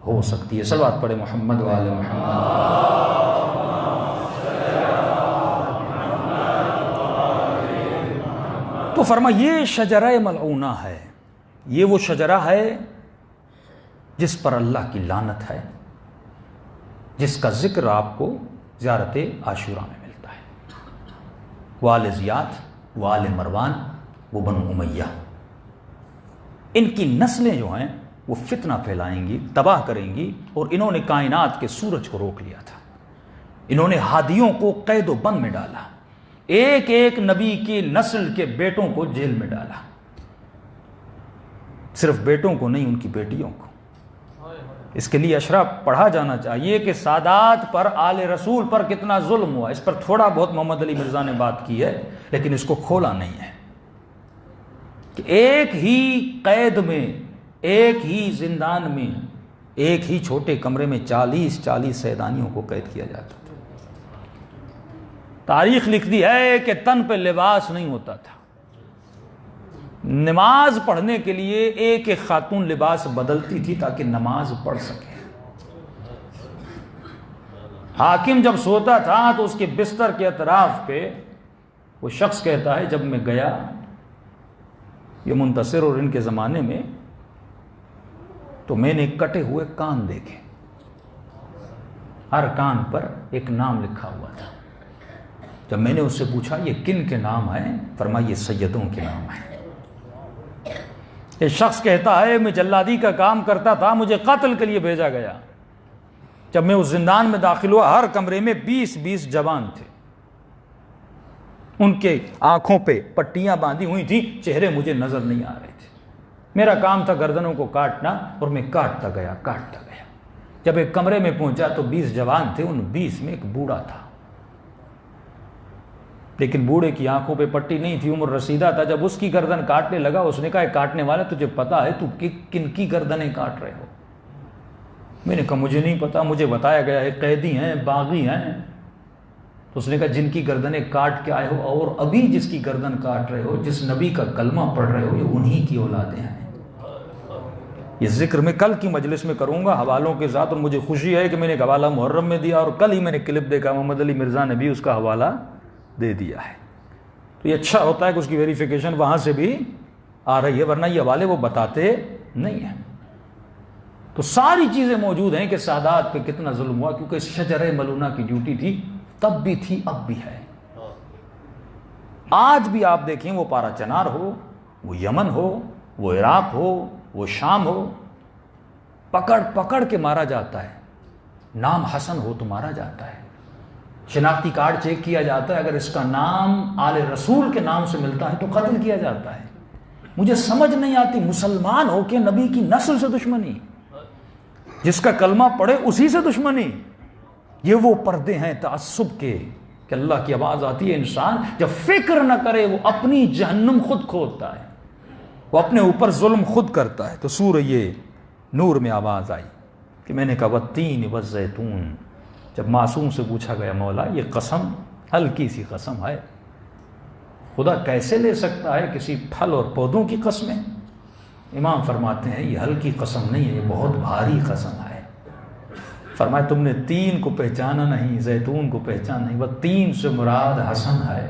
ہو سکتی ہے. صلوات پڑھے محمد وآل محمد. تو فرما یہ شجرہ ملعونہ ہے, یہ وہ شجرہ ہے جس پر اللہ کی لعنت ہے, جس کا ذکر آپ کو زیارت عاشورہ میں ملتا ہے. وآل زیاد, وآل مروان, وہ بنو امیہ, ان کی نسلیں جو ہیں وہ فتنہ پھیلائیں گی, تباہ کریں گی. اور انہوں نے کائنات کے سورج کو روک لیا تھا, انہوں نے ہادیوں کو قید و بند میں ڈالا, ایک ایک نبی کی نسل کے بیٹوں کو جیل میں ڈالا, صرف بیٹوں کو نہیں ان کی بیٹیوں کو. اس کے لیے اشرا پڑھا جانا چاہیے کہ سادات پر, آل رسول پر کتنا ظلم ہوا. اس پر تھوڑا بہت محمد علی مرزا نے بات کی ہے, لیکن اس کو کھولا نہیں ہے کہ ایک ہی قید میں, ایک ہی زندان میں, ایک ہی چھوٹے کمرے میں 40 سیدانیوں کو قید کیا جاتا تھا. تاریخ لکھتی ہے کہ تن پہ لباس نہیں ہوتا تھا, نماز پڑھنے کے لیے ایک ایک خاتون لباس بدلتی تھی تاکہ نماز پڑھ سکے. حاکم جب سوتا تھا تو اس کے بستر کے اطراف پہ وہ شخص کہتا ہے جب میں گیا, یہ منتصر اور ان کے زمانے میں, تو میں نے کٹے ہوئے کان دیکھے, ہر کان پر ایک نام لکھا ہوا تھا. جب میں نے اس سے پوچھا یہ کن کے نام ہیں, فرمایا یہ سیدوں کے نام ہیں. ایک شخص کہتا ہے میں جلادی کا کام کرتا تھا, مجھے قتل کے لیے بھیجا گیا. جب میں اس زندان میں داخل ہوا, ہر کمرے میں 20 جوان تھے, ان کے آنکھوں پہ پٹیاں باندھی ہوئی تھیں, چہرے مجھے نظر نہیں آ رہے تھے. میرا کام تھا گردنوں کو کاٹنا, اور میں کاٹتا گیا. جب ایک کمرے میں پہنچا تو 20 جوان تھے, ان 20 میں ایک بوڑھا تھا, لیکن بوڑھے کی آنکھوں پہ پٹی نہیں تھی, عمر رسیدہ تھا. جب اس کی گردن کاٹنے لگا, اس نے کہا کاٹنے والا تجھے پتا ہے تو کن کی گردنیں کاٹ رہے ہو؟ میں نے کہا مجھے نہیں پتا, مجھے بتایا گیا ہے قیدی ہیں, باغی ہیں. تو اس نے کہا جن کی گردنیں کاٹ کے آئے ہو اور ابھی جس کی گردن کاٹ رہے ہو، جس نبی کا کلمہ پڑھ رہے ہو، یہ انہی کی اولادیں ہیں۔ یہ ذکر میں کل کی مجلس میں کروں گا حوالوں کے ساتھ، اور مجھے خوشی ہے کہ میں نے ایک حوالہ محرم میں دیا اور کل ہی میں نے کلپ دیکھا محمد علی مرزا نے بھی اس کا حوالہ دے دیا ہے۔ تو یہ اچھا ہوتا ہے کہ اس کی ویریفیکیشن وہاں سے بھی آ رہی ہے، ورنہ یہ حوالے وہ بتاتے نہیں ہیں۔ تو ساری چیزیں موجود ہیں کہ سادات پہ کتنا ظلم ہوا، کیونکہ شجرہ ملونہ کی ڈیوٹی تھی، تب بھی تھی اب بھی ہے۔ آج بھی آپ دیکھیں، وہ پارا چنار ہو، وہ یمن ہو، وہ عراق ہو، وہ شام ہو، پکڑ پکڑ کے مارا جاتا ہے۔ نام حسن ہو تو مارا جاتا ہے، شناختی کارڈ چیک کیا جاتا ہے، اگر اس کا نام آل رسول کے نام سے ملتا ہے تو قتل کیا جاتا ہے۔ مجھے سمجھ نہیں آتی، مسلمان ہو کے نبی کی نسل سے دشمنی، جس کا کلمہ پڑھے اسی سے دشمنی۔ یہ وہ پردے ہیں تعصب کے کہ اللہ کی آواز آتی ہے، انسان جب فکر نہ کرے وہ اپنی جہنم خود کھودتا ہے، وہ اپنے اوپر ظلم خود کرتا ہے۔ تو سورہ یہ نور میں آواز آئی کہ میں نے کہا والتین والزیتون، جب معصوم سے پوچھا گیا مولا یہ قسم ہلکی سی قسم ہے، خدا کیسے لے سکتا ہے کسی پھل اور پودوں کی قسمیں؟ امام فرماتے ہیں یہ ہلکی قسم نہیں ہے، یہ بہت بھاری قسم ہے۔ فرمایا تم نے تین کو پہچانا نہیں، زیتون کو پہچانا نہیں، وہ تین سے مراد حسن ہے،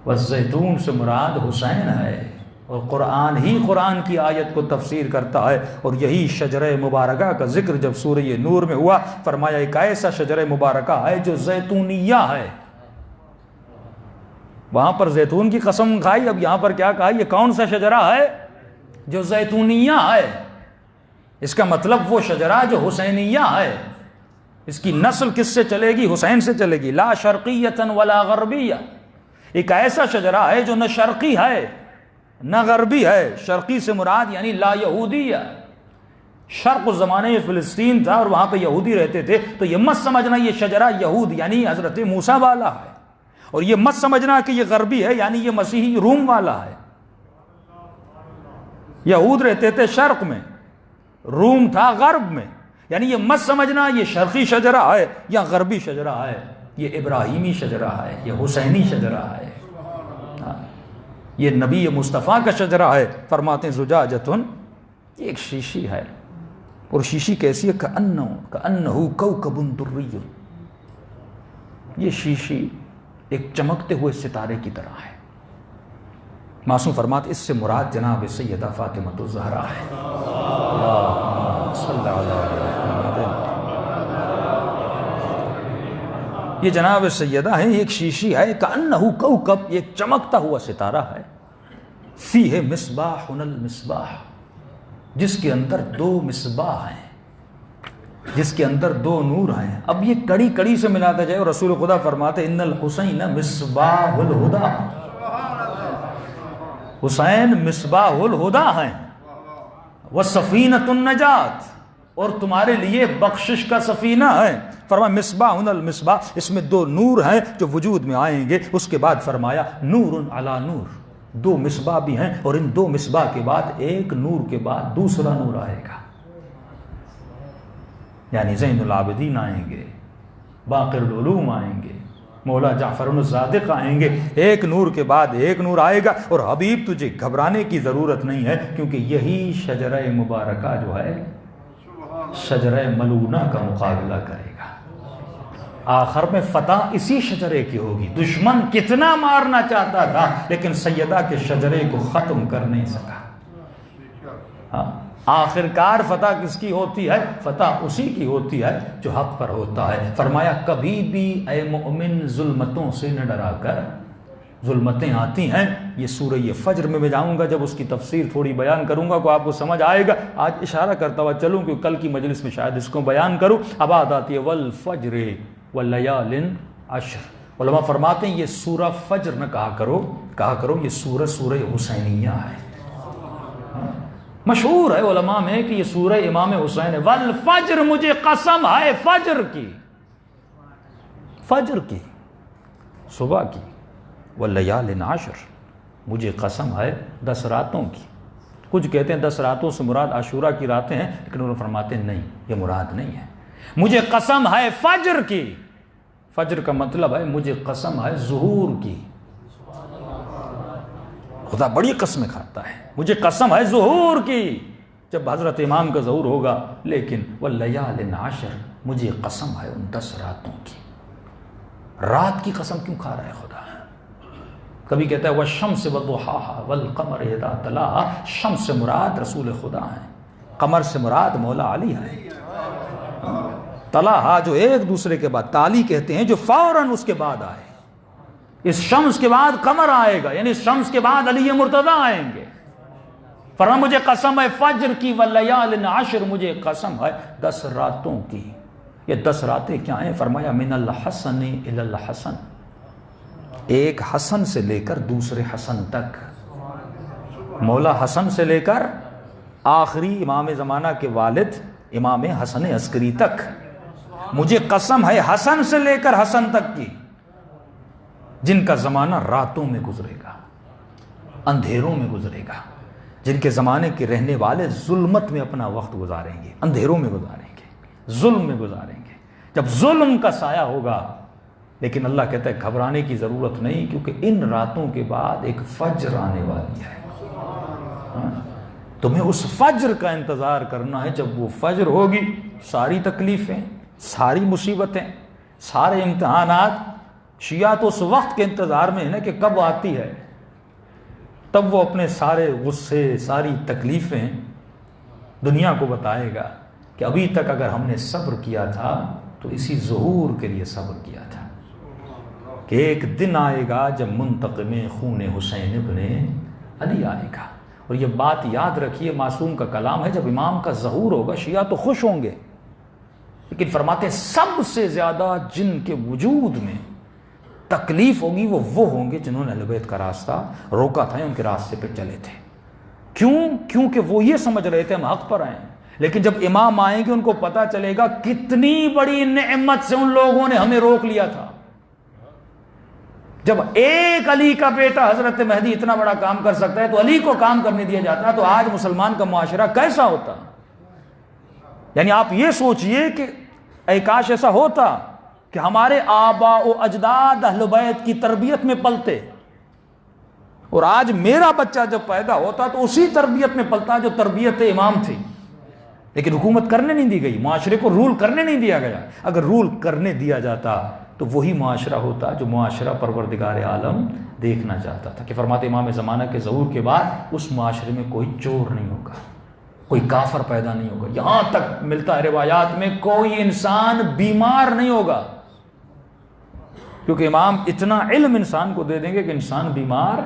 والزیتون سے مراد حسین ہے، اور قرآن ہی قرآن کی آیت کو تفسیر کرتا ہے۔ اور یہی شجرہ مبارکہ کا ذکر جب سورہ نور میں ہوا، فرمایا ایک ایسا شجرہ مبارکہ ہے جو زیتونیہ ہے۔ وہاں پر زیتون کی قسم کھائی، اب یہاں پر کیا کہا؟ یہ کون سا شجرہ ہے؟ جو زیتونیہ ہے۔ اس کا مطلب وہ شجرہ جو حسینیہ ہے، اس کی نسل کس سے چلے گی؟ حسین سے چلے گی۔ لا شرقیۃ ولا غربیہ، ایک ایسا شجرہ ہے جو نہ شرقی ہے نہ غربی ہے۔ شرقی سے مراد یعنی لا یہودیہ، شرق اس زمانے فلسطین تھا اور وہاں پہ یہودی رہتے تھے، تو یہ مت سمجھنا یہ شجرہ یہود یعنی حضرت موسیٰ والا ہے، اور یہ مت سمجھنا کہ یہ غربی ہے یعنی یہ مسیحی روم والا ہے۔ یہود رہتے تھے شرق میں، روم تھا غرب میں، یعنی یہ مت سمجھنا یہ شرقی شجرہ ہے یا غربی شجرہ ہے، یہ ابراہیمی شجرہ ہے، یہ حسینی شجرہ ہے، یہ نبی مصطفیٰ کا شجرہ ہے۔ فرماتے ہیں زجاجتن، یہ ایک شیشی ہے، اور شیشی کیسی ہے؟ کأنہ کوکب دری، یہ شیشی ایک چمکتے ہوئے ستارے کی طرح ہے۔ معصوم فرماتے اس سے مراد جناب سیدہ فاطمہ الزہرا ہے۔ اللہم صلی علی محمد۔ یہ جناب سیدہ ہیں، ایک شیشی ہے، کأنہ کوکب، ایک چمکتا ہوا ستارہ ہے، فیہ مصباح المصباح، جس کے اندر دو مصباح ہیں، جس کے اندر دو نور ہیں۔ اب یہ کڑی کڑی سے ملاتا جائے، اور رسول خدا فرماتے ان الحسین مصباح الہدی، حسین مصباح الہدی ہیں، وسفینۃ النجات، اور تمہارے لیے بخشش کا سفینہ ہے۔ فرمایا مصباح المصباح، اس میں دو نور ہیں جو وجود میں آئیں گے۔ اس کے بعد فرمایا نور علی نور، دو مصباح بھی ہیں، اور ان دو مصباح کے بعد ایک نور کے بعد دوسرا نور آئے گا، یعنی زین العابدین آئیں گے، باقر العلوم آئیں گے، مولا جعفر الصادق آئیں گے، ایک نور کے بعد ایک نور آئے گا۔ اور حبیب تجھے گھبرانے کی ضرورت نہیں ہے، کیونکہ یہی شجرہ مبارکہ جو ہے شجرہ ملونہ کا مقابلہ کرے گا۔ آخر میں فتح اسی شجرے کی ہوگی۔ دشمن کتنا مارنا چاہتا تھا لیکن سیدہ کے شجرے کو ختم کر نہیں سکا۔ ہاں، آخرکار فتح کس کی ہوتی ہے؟ فتح اسی کی ہوتی ہے جو حق پر ہوتا ہے۔ فرمایا کبھی بھی اے مومن ظلمتوں سے نہ ڈرا کر، ظلمتیں آتی ہیں، یہ سورہ فجر میں جاؤں گا، جب اس کی تفسیر تھوڑی بیان کروں گا کو آپ کو سمجھ آئے گا۔ آج اشارہ کرتا ہوا چلوں کہ کل کی مجلس میں شاید اس کو بیان کروں۔ اب بات آتی ہے والفجر ولیال عشر۔ علماء فرماتے ہیں یہ سورہ فجر نہ کہا کرو یہ سورہ حسینیہ ہے۔ مشہور ہے علماء میں کہ یہ سورہ امام حسین ہے۔ والفجر، مجھے قسم ہے فجر کی، صبح کی، واللیال عشر، مجھے قسم ہے 10 راتوں کی۔ کچھ کہتے ہیں 10 راتوں سے مراد عاشورہ کی راتیں ہیں، لیکن انہوں نے فرماتے ہیں نہیں، یہ مراد نہیں ہے۔ مجھے قسم ہے فجر کی، فجر کا مطلب ہے مجھے قسم ہے ظہور کی. خدا بڑی قسمیں کھاتا ہے. مجھے قسم ہے ظہور کی، جب حضرت امام کا ظہور ہوگا. لیکن واللیال عشر، مجھے قسم ہے ان 10 راتوں کی. رات کی قسم کیوں کھا رہا ہے خدا؟ کبھی کہتا ہے والشمس وضحاها والقمر اذا تلاها. شمس سے مراد رسول خدا ہیں، قمر سے مراد مولا علی ہے. تلاہا جو ایک دوسرے کے بعد، تالی کہتے ہیں جو فوراً اس کے بعد آئے. اس شمس کے بعد قمر آئے گا، یعنی اس شمس کے بعد علی مرتضیٰ آئیں گے. فرمایا مجھے قسم ہے فجر کی واللیال عشر، مجھے قسم ہے 10 راتوں کی. یہ 10 راتیں کیا ہیں؟ فرمایا من الحسن الی الحسن، ایک حسن سے لے کر دوسرے حسن تک. مولا حسن سے لے کر آخری امام زمانہ کے والد امام حسن عسکری تک. مجھے قسم ہے حسن سے لے کر حسن تک کی، جن کا زمانہ راتوں میں گزرے گا، اندھیروں میں گزرے گا، جن کے زمانے کے رہنے والے ظلمت میں اپنا وقت گزاریں گے، اندھیروں میں گزاریں گے، ظلم میں گزاریں گے، جب ظلم کا سایہ ہوگا. لیکن اللہ کہتا ہے گھبرانے کی ضرورت نہیں، کیونکہ ان راتوں کے بعد ایک فجر آنے والی ہے. تمہیں اس فجر کا انتظار کرنا ہے. جب وہ فجر ہوگی ساری تکلیفیں، ساری مصیبتیں، سارے امتحانات، شیعہ تو اس وقت کے انتظار میں ہے نا کہ کب آتی ہے. تب وہ اپنے سارے غصے، ساری تکلیفیں دنیا کو بتائے گا کہ ابھی تک اگر ہم نے صبر کیا تھا تو اسی ظہور کے لیے صبر کیا تھا، کہ ایک دن آئے گا جب منتقم خون حسین ابن علی آئے گا. اور یہ بات یاد رکھیے، معصوم کا کلام ہے، جب امام کا ظہور ہوگا شیعہ تو خوش ہوں گے، لیکن فرماتے ہیں سب سے زیادہ جن کے وجود میں تکلیف ہوگی وہ ہوں گے جنہوں نے اہل بیت کا راستہ روکا تھا، ان کے راستے پہ چلے تھے. کیونکہ وہ یہ سمجھ رہے تھے ہم حق پر آئیں. لیکن جب امام آئیں گے ان کو پتا چلے گا کتنی بڑی نعمت سے ان لوگوں نے ہمیں روک لیا تھا. جب ایک علی کا بیٹا حضرت مہدی اتنا بڑا کام کر سکتا ہے تو علی کو کام کرنے دیا جاتا ہے، تو آج مسلمان کا معاشرہ کیسا ہوتا؟ یعنی آپ یہ سوچئے کہ اے کاش ایسا ہوتا کہ ہمارے آباء و اجداد اہل بیت کی تربیت میں پلتے، اور آج میرا بچہ جب پیدا ہوتا تو اسی تربیت میں پلتا جو تربیت امام تھی. لیکن حکومت کرنے نہیں دی گئی، معاشرے کو رول کرنے نہیں دیا گیا. اگر رول کرنے دیا جاتا تو وہی معاشرہ ہوتا جو معاشرہ پروردگار عالم دیکھنا چاہتا تھا. کہ فرماتے امام زمانہ کے ظہور کے بعد اس معاشرے میں کوئی چور نہیں ہوگا، کوئی کافر پیدا نہیں ہوگا. یہاں تک ملتا ہے روایات میں کوئی انسان بیمار نہیں ہوگا، کیونکہ امام اتنا علم انسان کو دے دیں گے کہ انسان بیمار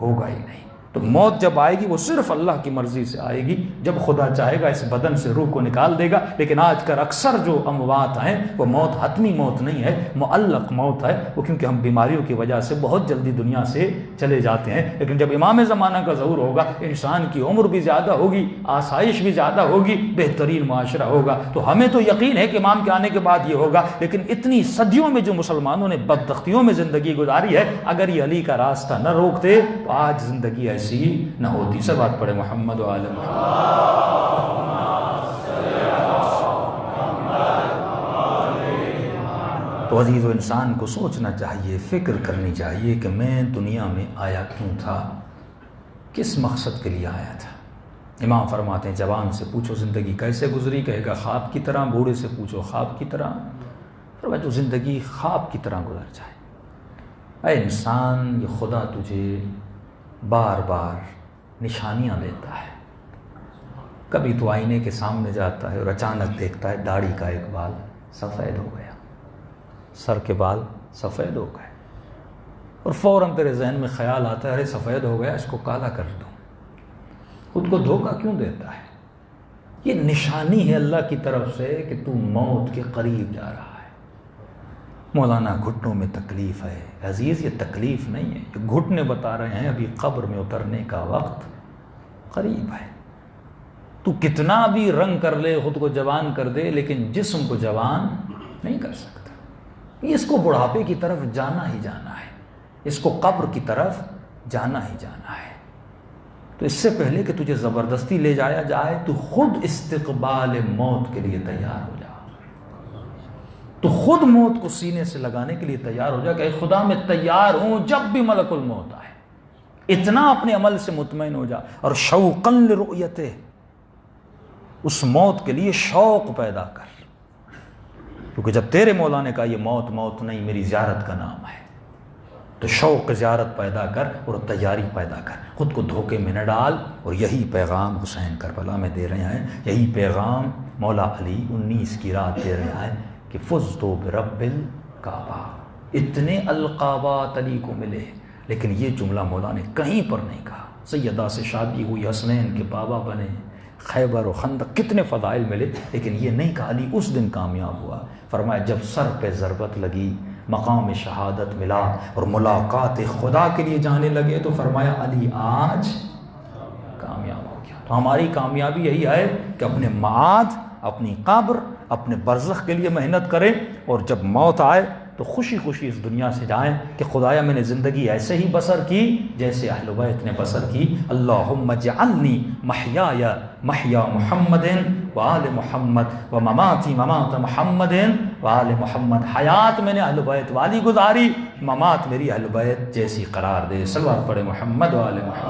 ہوگا ہی نہیں. تو موت جب آئے گی وہ صرف اللہ کی مرضی سے آئے گی. جب خدا چاہے گا اس بدن سے روح کو نکال دے گا. لیکن آج کل اکثر جو اموات ہیں وہ موت حتمی موت نہیں ہے، معلق موت ہے. وہ کیونکہ ہم بیماریوں کی وجہ سے بہت جلدی دنیا سے چلے جاتے ہیں. لیکن جب امام زمانہ کا ظہور ہوگا انسان کی عمر بھی زیادہ ہوگی، آسائش بھی زیادہ ہوگی، بہترین معاشرہ ہوگا. تو ہمیں تو یقین ہے کہ امام کے آنے کے بعد یہ ہوگا. لیکن اتنی صدیوں میں جو مسلمانوں نے بدبختیوں میں زندگی گزاری ہے، اگر یہ علی کا راستہ نہ روکتے تو آج زندگی ایسی نہ ہوتی. سب بات پڑھے محمد و آل تو عزیز و انسان کو سوچنا چاہیے، فکر کرنی چاہیے کہ میں دنیا میں آیا کیوں تھا، کس مقصد کے لیے آیا تھا. امام فرماتے ہیں جوان سے پوچھو زندگی کیسے گزری، کہے گا خواب کی طرح. بوڑھے سے پوچھو خواب کی طرح. فرمایا جو زندگی خواب کی طرح گزر جائے. اے انسان، یہ خدا تجھے بار بار نشانیاں دیتا ہے. کبھی تو آئینے کے سامنے جاتا ہے اور اچانک دیکھتا ہے داڑھی کا ایک بال سفید ہو گیا، سر کے بال سفید ہو گئے، اور فوراً تیرے ذہن میں خیال آتا ہے ارے سفید ہو گیا، اس کو کالا کر دوں. خود کو دھوکہ کیوں دیتا ہے؟ یہ نشانی ہے اللہ کی طرف سے کہ تو موت کے قریب جا رہا ہے. مولانا گھٹنوں میں تکلیف ہے. عزیز یہ تکلیف نہیں ہے، یہ گھٹنے بتا رہے ہیں ابھی قبر میں اترنے کا وقت قریب ہے. تو کتنا بھی رنگ کر لے، خود کو جوان کر دے، لیکن جسم کو جوان نہیں کر سکتا. اس کو بڑھاپے کی طرف جانا ہی جانا ہے، اس کو قبر کی طرف جانا ہی جانا ہے. تو اس سے پہلے کہ تجھے زبردستی لے جایا جائے تو خود استقبال موت کے لیے تیار ہو جا. تو خود موت کو سینے سے لگانے کے لیے تیار ہو جائے کہ خدا میں تیار ہوں جب بھی ملک الموت آئے. اتنا اپنے عمل سے مطمئن ہو جا, اور شوقاً لرؤیتہ, اس موت کے لیے شوق پیدا کر, کیونکہ جب تیرے مولا نے کہا یہ موت موت نہیں میری زیارت کا نام ہے, تو شوق زیارت پیدا کر اور تیاری پیدا کر, خود کو دھوکے میں نہ ڈال. اور یہی پیغام حسین کربلا میں دے رہے ہیں, یہی پیغام مولا علی 19 کی رات دے رہے ہیں کہ فزت برب الکعبہ. اتنے القابات علی کو ملے, لیکن یہ جملہ مولا نے کہیں پر نہیں کہا. سیدہ سے شادی ہوئی, حسنین کے بابا بنے, خیبر و خندق کتنے فضائل ملے, لیکن یہ نہیں کہا علی اس دن کامیاب ہوا. فرمایا جب سر پہ ضربت لگی, مقام شہادت ملا اور ملاقات خدا کے لیے جانے لگے, تو فرمایا علی آج کامیاب ہو گیا. تو ہماری کامیابی یہی ہے کہ اپنے معاد, اپنی قبر, اپنے برزخ کے لیے محنت کریں, اور جب موت آئے تو خوشی خوشی اس دنیا سے جائیں کہ خدایا میں نے زندگی ایسے ہی بسر کی جیسے اہل بیت نے بسر کی. اللہم اجعلنی محیای محیا محمد وآل محمد و مماتی ممات محمد وآل محمد. حیات میں نے اہل بیت والی گزاری, ممات میری اہل بیت جیسی قرار دے. صلوات پڑھے محمد وآل محمد.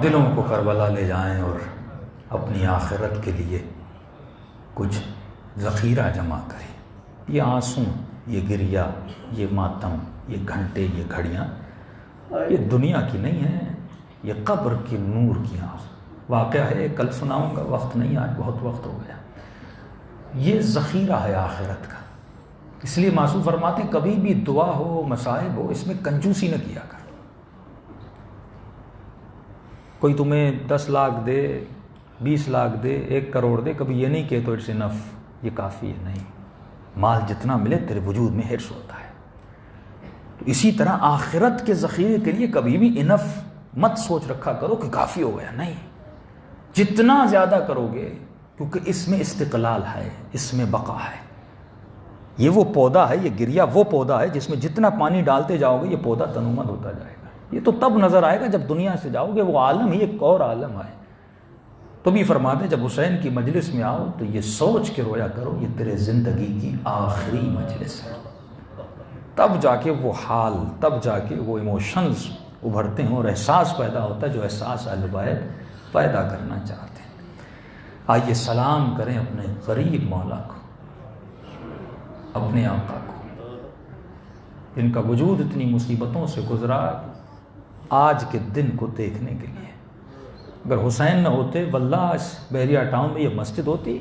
دلوں کو کربلا لے جائیں اور اپنی آخرت کے لیے کچھ ذخیرہ جمع کریں. یہ آنسو, یہ گریہ, یہ ماتم, یہ گھنٹے, یہ گھڑیاں یہ دنیا کی نہیں ہیں, یہ قبر کی نور کی آنسو. واقعہ ہے, کل سناؤں گا, وقت نہیں, آج بہت وقت ہو گیا. یہ ذخیرہ ہے آخرت کا. اس لیے معصوم فرماتے ہیں کبھی بھی دعا ہو, مصائب ہو, اس میں کنجوسی نہ کیا کر. کوئی تمہیں 10 لاکھ دے, 20 لاکھ دے, 1 کروڑ دے, کبھی یہ نہیں کہ تو اٹس انف, یہ کافی ہے. نہیں, مال جتنا ملے تیرے وجود میں حرص ہوتا ہے. تو اسی طرح آخرت کے ذخیرے کے لیے کبھی بھی انف مت سوچ رکھا کرو کہ کافی ہو گیا. نہیں, جتنا زیادہ کرو گے, کیونکہ اس میں استقلال ہے, اس میں بقا ہے. یہ وہ پودا ہے, یہ گریہ وہ پودا ہے جس میں جتنا پانی ڈالتے جاؤ گے یہ پودا تنومند ہوتا جائے گا. یہ تو تب نظر آئے گا جب دنیا سے جاؤ گے, وہ عالم ہی ایک اور عالم ہے. تو بھی فرماتے جب حسین کی مجلس میں آؤ تو یہ سوچ کے رویا کرو یہ تیرے زندگی کی آخری مجلس ہے. تب جا کے وہ حال, تب جا کے وہ ایموشنز ابھرتے ہیں اور احساس پیدا ہوتا ہے جو احساس اہل بیت پیدا کرنا چاہتے ہیں. آئیے سلام کریں اپنے غریب مولا کو, اپنے آقا کو, جن کا وجود اتنی مصیبتوں سے گزرا آج کے دن کو دیکھنے کے لیے. اگر حسین نہ ہوتے واللہ اس بحریہ ٹاؤن میں یہ مسجد ہوتی,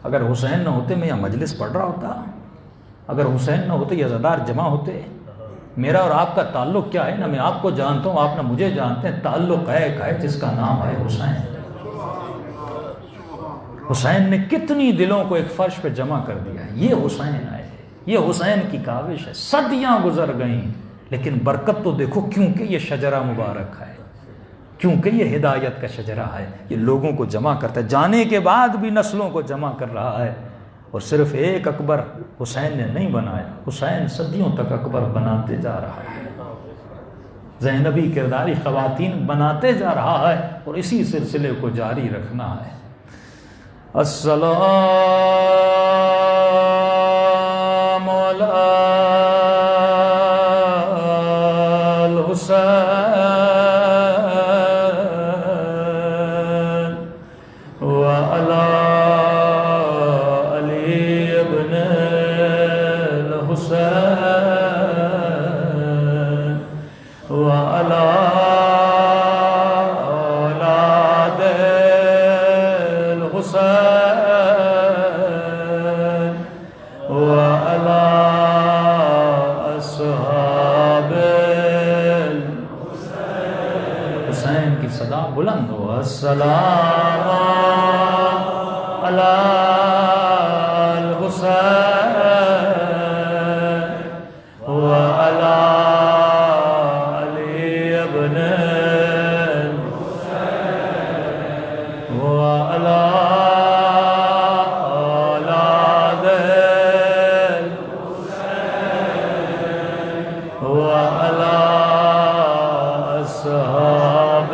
اگر حسین نہ ہوتے میں یہاں مجلس پڑھ رہا ہوتا, اگر حسین نہ ہوتے یہ عزادار جمع ہوتے. میرا اور آپ کا تعلق کیا ہے, نہ میں آپ کو جانتا ہوں, آپ نہ مجھے جانتے ہیں. تعلق ایک ہے جس کا نام ہے حسین. حسین نے کتنی دلوں کو ایک فرش پہ جمع کر دیا. یہ حسین ہے, یہ حسین کی کاوش ہے. صدیاں گزر گئیں لیکن برکت تو دیکھو, کیونکہ یہ شجرہ مبارک ہے, کیونکہ یہ ہدایت کا شجرہ ہے. یہ لوگوں کو جمع کرتا ہے, جانے کے بعد بھی نسلوں کو جمع کر رہا ہے. اور صرف ایک اکبر حسین نے نہیں بنایا, حسین صدیوں تک اکبر بناتے جا رہا ہے, زینبی کرداری خواتین بناتے جا رہا ہے, اور اسی سلسلے کو جاری رکھنا ہے. السلام علی الحسین وعلی علی ابن الحسین وعلی اولاد الحسین وعلی اصحاب حسین کی صدا بلند ہو. السلام علی الحسین وعلی علی ابن الحسین وعلی اولاد الحسین وعلی اصحاب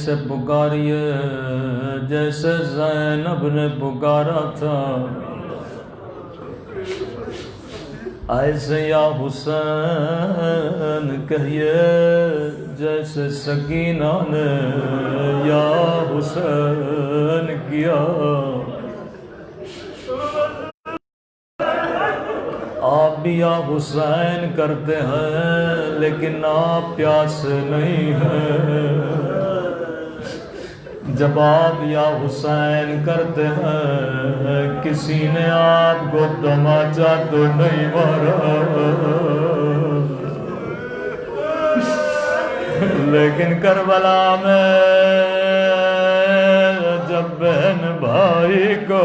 ایسے پکاریے جیسے زینب نے پکارا تھا، ایسے یا حسین کہیے جیسے سکینہ نے یا حسین کیا۔ آپ بھی یا حسین کرتے ہیں لیکن آپ پیاسے نہیں ہیں، جب آپ یا حسین کرتے ہیں کسی نے آپ کو تماچا تو نہیں مارا، لیکن کربلا میں جب بہن بھائی کو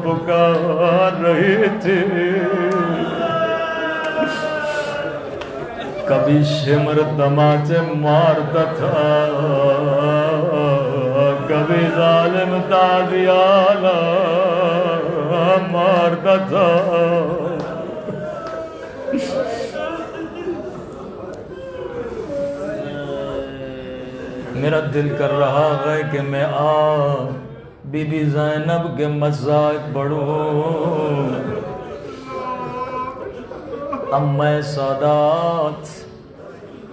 پکار رہی تھی، کبھی شمر تماچے مارتا تھا، کبھی ظالم تازیانہ مارتا تھا۔ میرا دل کر رہا ہے کہ میں بی بی زینب کے مذاق پڑھوں، ام سادات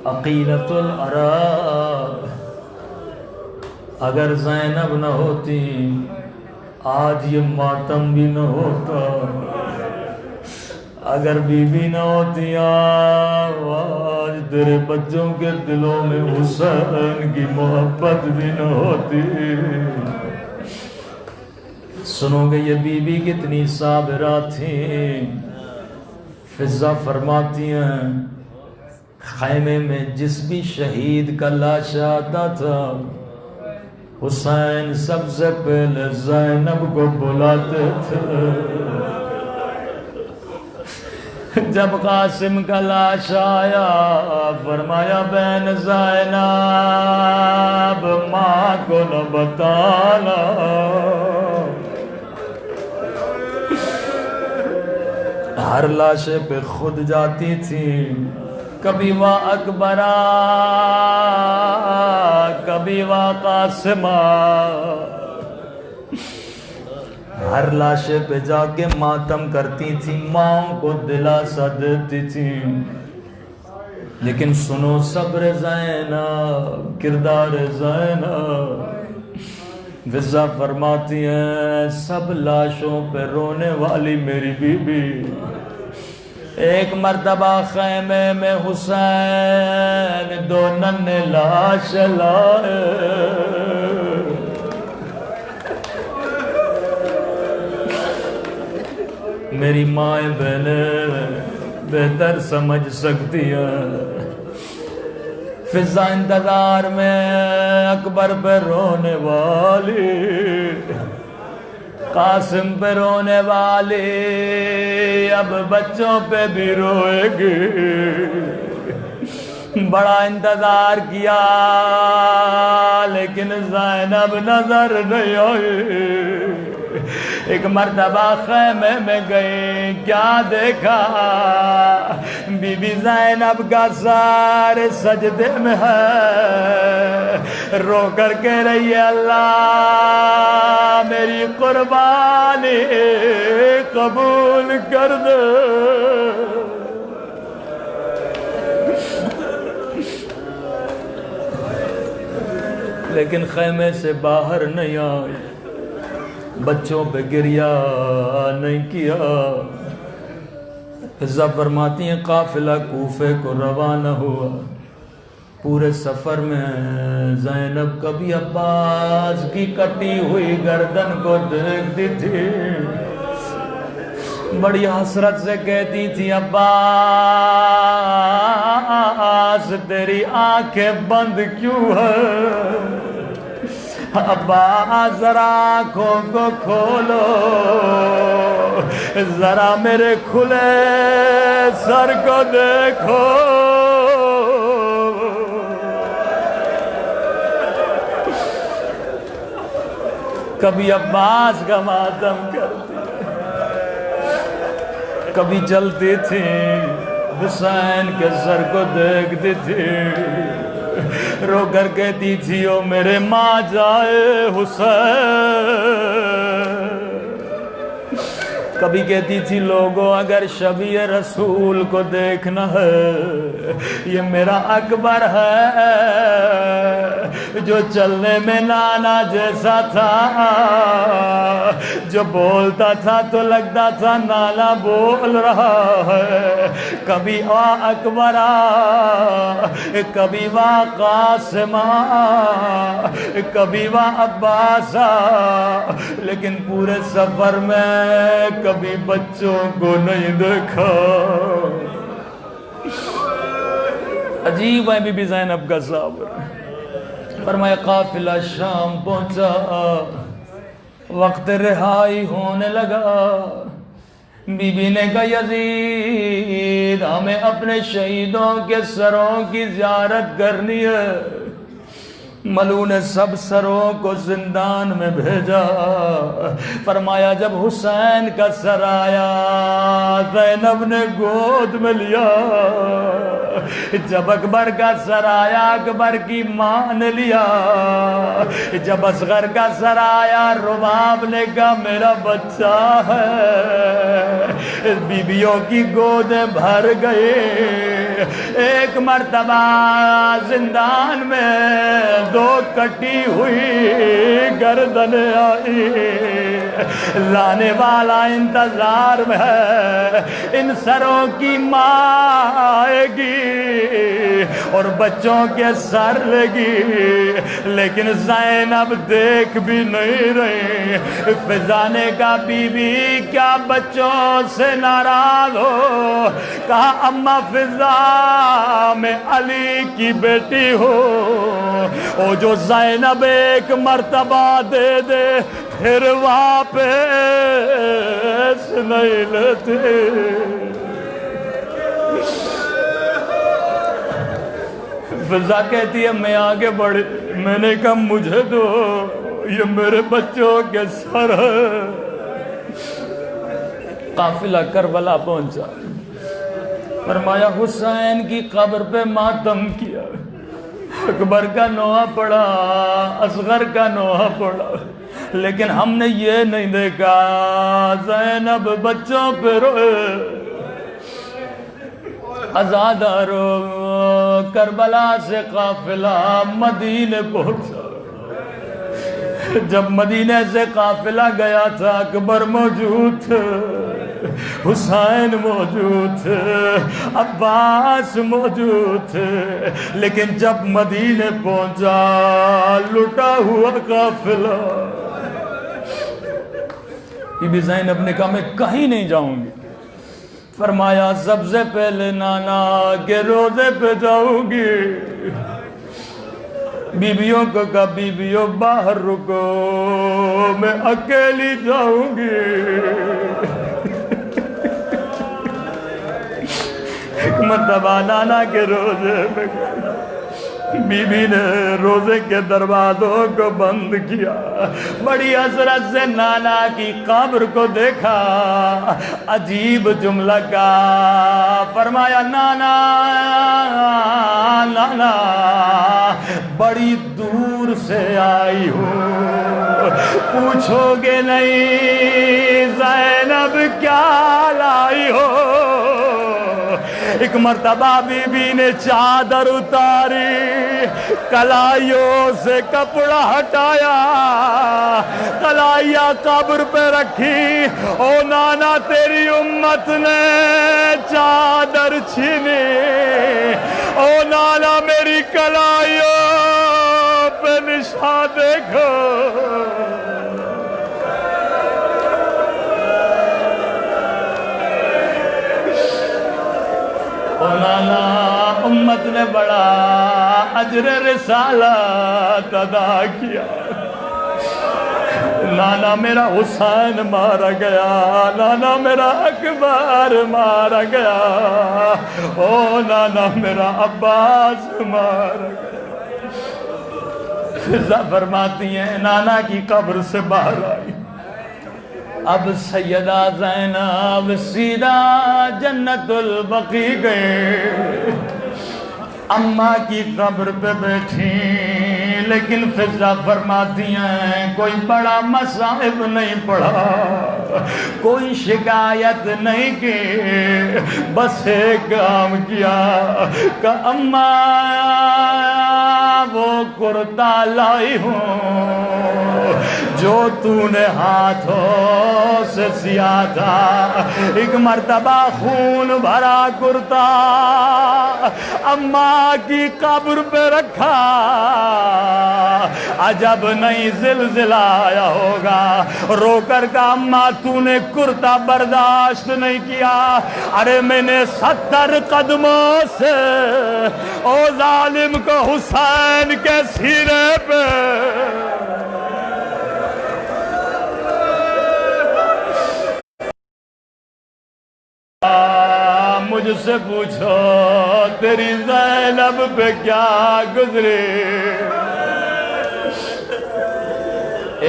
عقیلۃ العرب، اگر زینب نہ ہوتی آج یہ ماتم بھی نہ ہوتا، اگر بی بی نہ ہوتی آج تیرے بچوں کے دلوں میں حسین کی محبت بھی نہ ہوتی۔ سنو گے یہ بی بی کتنی صابرہ تھی۔ فضہ فرماتی ہیں خیمے میں جس بھی شہید کا لاش آتا تھا حسین سب سے پہلے زینب کو بلاتے تھے۔ جب قاسم کا لاش آیا فرمایا بہن زینب ماں کو نہ بتانا، ہر لاشے پہ خود جاتی تھی، کبھی وا اکبرا کبھی وا قاسمہ، ہر لاشے پہ جا کے ماتم کرتی تھی، ماں کو دلاسا دیتی تھی۔ لیکن سنو صبر زینب، کردار زینب، فضہ فرماتی ہیں سب لاشوں پہ رونے والی میری بی بی، ایک مرتبہ خیمے میں حسین دو ننھے لاش لائے، میری مائیں بہنیں بہتر سمجھ سکتی ہیں۔ فضا انتظار میں اکبر پہ رونے والی، قاسم پہ رونے والی، اب بچوں پہ بھی روئے گی۔ بڑا انتظار کیا لیکن زینب نظر نہیں آئی۔ ایک مرتبہ خیمے میں گئی، کیا دیکھا بی بی زینب کا سار سجدے میں ہے، رو کر کہہ رہی ہے اللہ میری قربانی قبول کر دے۔ لیکن خیمے سے باہر نہیں آئی، بچوں پہ گریا نہیں کیا۔ فضہ فرماتی ہیں قافلہ کوفے کو روانہ ہوا، پورے سفر میں زینب کبھی عباس کی کٹی ہوئی گردن کو دیکھتی تھی، بڑی حسرت سے کہتی تھی عباس تیری آنکھیں بند کیوں ہے، عباس ذرا آنکھوں کو کھولو، ذرا میرے کھلے سر کو دیکھو۔ کبھی عباس کا ماتم کرتی، کبھی چلتی تھی حسین کے سر کو دیکھتی تھی، رو کر کہتی تھی او میرے ماں جائے حسین، کبھی کہتی تھی لوگوں اگر شبیہ رسول کو دیکھنا ہے یہ میرا اکبر ہے جو چلنے میں نانا جیسا تھا، جو بولتا تھا تو لگتا تھا نانا بول رہا ہے، کبھی آ اکبر کبھی وا قاسم کبھی وا عباس، لیکن پورے سفر میں کبھی بچوں کو نہیں دیکھا۔ عجیب ہے بی بی زینب کا صبر۔ فرمایا قافلہ شام پہنچا، وقت رہائی ہونے لگا، بی بی نے کہا یزید ہمیں اپنے شہیدوں کے سروں کی زیارت کرنی ہے۔ ملو نے سب سروں کو زندان میں بھیجا، فرمایا جب حسین کا سر آیا زینب نے گود میں لیا، جب اکبر کا سر آیا اکبر کی ماں نے لیا، جب اصغر کا سر آیا رباب نے کہا میرا بچہ ہے، بیویوں کی گودیں بھر گئے۔ ایک مرتبہ زندان میں دو کٹی ہوئی گردن آئی، لانے والا انتظار میں ہے ان سروں کی ماں آئے گی اور بچوں کے سر لے گی، لیکن زینب دیکھ بھی نہیں رہی۔ فضا نے کہا بی بی کیا بچوں سے ناراض ہو؟ کہا اماں فضا میں علی کی بیٹی ہوں، او جو زینب ایک مرتبہ دے دے پھر واپس نہیں لیتے۔ فضا کہتی ہے میں آگے بڑھی، میں نے کہا مجھے دو یہ میرے بچوں کے سر ہے۔ قافلہ کربلا پہنچا، فرمایا حسین کی قبر پہ ماتم کیا، اکبر کا نوحہ پڑا، اصغر کا نوحہ پڑا، لیکن ہم نے یہ نہیں دیکھا زینب بچوں پہ روئے۔ آزادہ رو کربلا سے قافلہ مدینے پہنچا، جب مدینے سے قافلہ گیا تھا اکبر موجود تھے، حسین موجود تھے، عباس موجود تھے، لیکن جب مدینے پہنچا لٹا ہوا قافلہ۔ بی بی زینب نے کہا میں کہیں نہیں جاؤں گی، فرمایا سب سے پہلے نانا کے روزے پہ جاؤں گی۔ بیویوں کو کہا بیویوں باہر رکو میں اکیلی جاؤں گی۔ ایک مرتبہ نانا کے روزے میں بی بی نے روزے کے دروازوں کو بند کیا، بڑی حسرت سے نانا کی قبر کو دیکھا، عجیب جملہ کا فرمایا نانا نانا بڑی دور سے آئی ہوں، پوچھو گے نہیں زینب کیا لائی ہو؟ ایک مرتبہ بی بی نے چادر اتاری، کلائیوں سے کپڑا ہٹایا، کلائیاں قبر پہ رکھی، او نانا تیری امت نے چادر چھینی، او نانا میری کلائیوں پہ نشان دیکھو۔ نانا امت نے بڑا اجر رسالت ادا کیا، نانا میرا حسین مارا گیا، نانا میرا اکبر مارا گیا، او نانا میرا عباس مارا گیا۔ فضا فرماتی ہیں نانا کی قبر سے باہر آئی، اب سیدہ زینب سیدھا جنت البقیع گئے، اماں کی قبر پہ بیٹھی، لیکن فضا فرماتی ہیں کوئی بڑا مصائب نہیں پڑا، کوئی شکایت نہیں کی، بس ایک کام کیا کہ اماں وہ کرتا لائی ہوں جو تو نے ہاتھوں سے سیا تھا، ایک مرتبہ خون بھرا کرتا اماں کی قبر پہ رکھا، عجب نہیں زلزلہ آیا ہوگا، رو کر کہا اماں تو نے کرتا برداشت نہیں کیا، ارے میں نے 70 قدموں سے او ظالم کو حسین کے سینے پہ مجھ سے پوچھو تیری زینب پہ کیا گزرے۔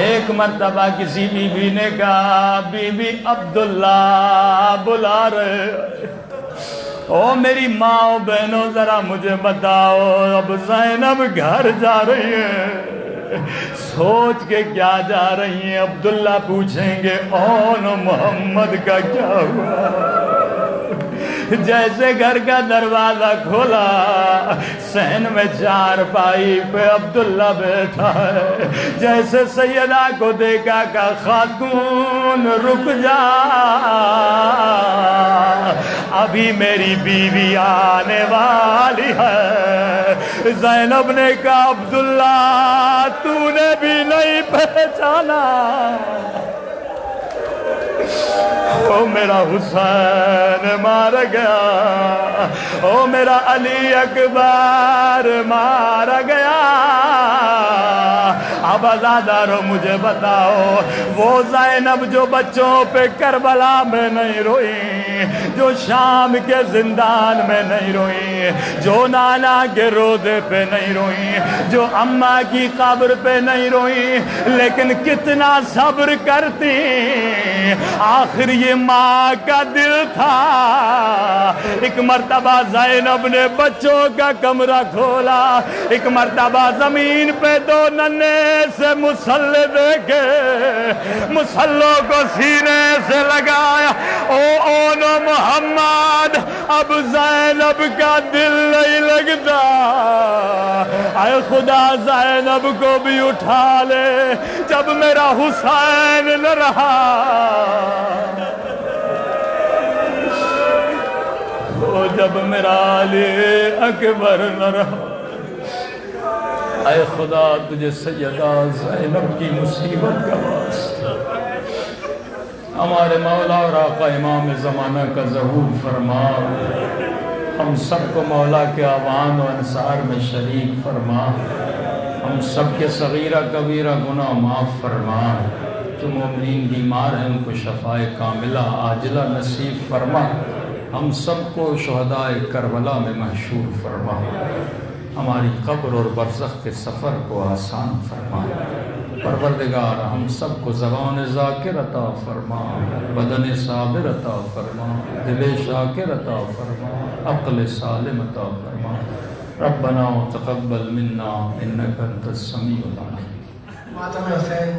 ایک مرتبہ کسی بی بی نے کہا بی بی عبداللہ بلا رہے، او میری ماں و بہنوں ذرا مجھے بتاؤ اب زینب گھر جا رہی ہے، سوچ کے کیا جا رہی ہیں؟ عبداللہ پوچھیں گے اون محمد کا کیا ہوا؟ جیسے گھر کا دروازہ کھولا، صحن میں چارپائی پہ عبداللہ بیٹھا ہے، جیسے سیدہ کو دیکھا کہ خاتون رک جا، ابھی میری بیوی آنے والی ہے۔ زینب نے کہا عبداللہ تو نے بھی نہیں پہچانا، او میرا حسین مار گیا، او میرا علی اکبر مار گیا، اب آزادارو مجھے بتاؤ وہ زینب جو بچوں پہ کربلا میں نہیں روئی، جو شام کے زندان میں نہیں روئی، جو نانا کے رودے پہ نہیں روئی، جو اماں کی قبر پہ نہیں روئی، لیکن کتنا صبر کرتی، آخر یہ ماں کا دل تھا۔ ایک مرتبہ زینب نے بچوں کا کمرہ کھولا، ایک مرتبہ زمین پہ 2 ننے سے مسلح دیکھے، مسلح کو سینے سے لگایا، اون محمد اب زینب کا دل نہیں لگتا، اے خدا زینب کو بھی اٹھا لے جب میرا حسین نہ رہا، جب میرا علی اکبر نہ رہا، اے خدا تجھے سیدہ زینب کی مصیبت کا واسطہ ہمارے مولا اور آقا امام زمانہ کا ظہور فرما، ہم سب کو مولا کے آوان و انصار میں شریک فرما، ہم سب کے صغیرہ کبیرہ گناہ معاف فرما، جو مومنین بیمار ہیں ان کو شفائے کاملہ عاجلہ نصیب فرما، ہم سب کو شہداء کربلا میں محشور فرما، ہماری قبر اور برزخ کے سفر کو آسان فرما، پروردگار ہم سب کو زبان ذاکر عطا فرما، بدن صابر عطا فرما، دل شاکر عطا فرما، عقل سالم عطا فرما، ربنا تقبل منا انک انت السمیع العلیم۔ ماتم حسین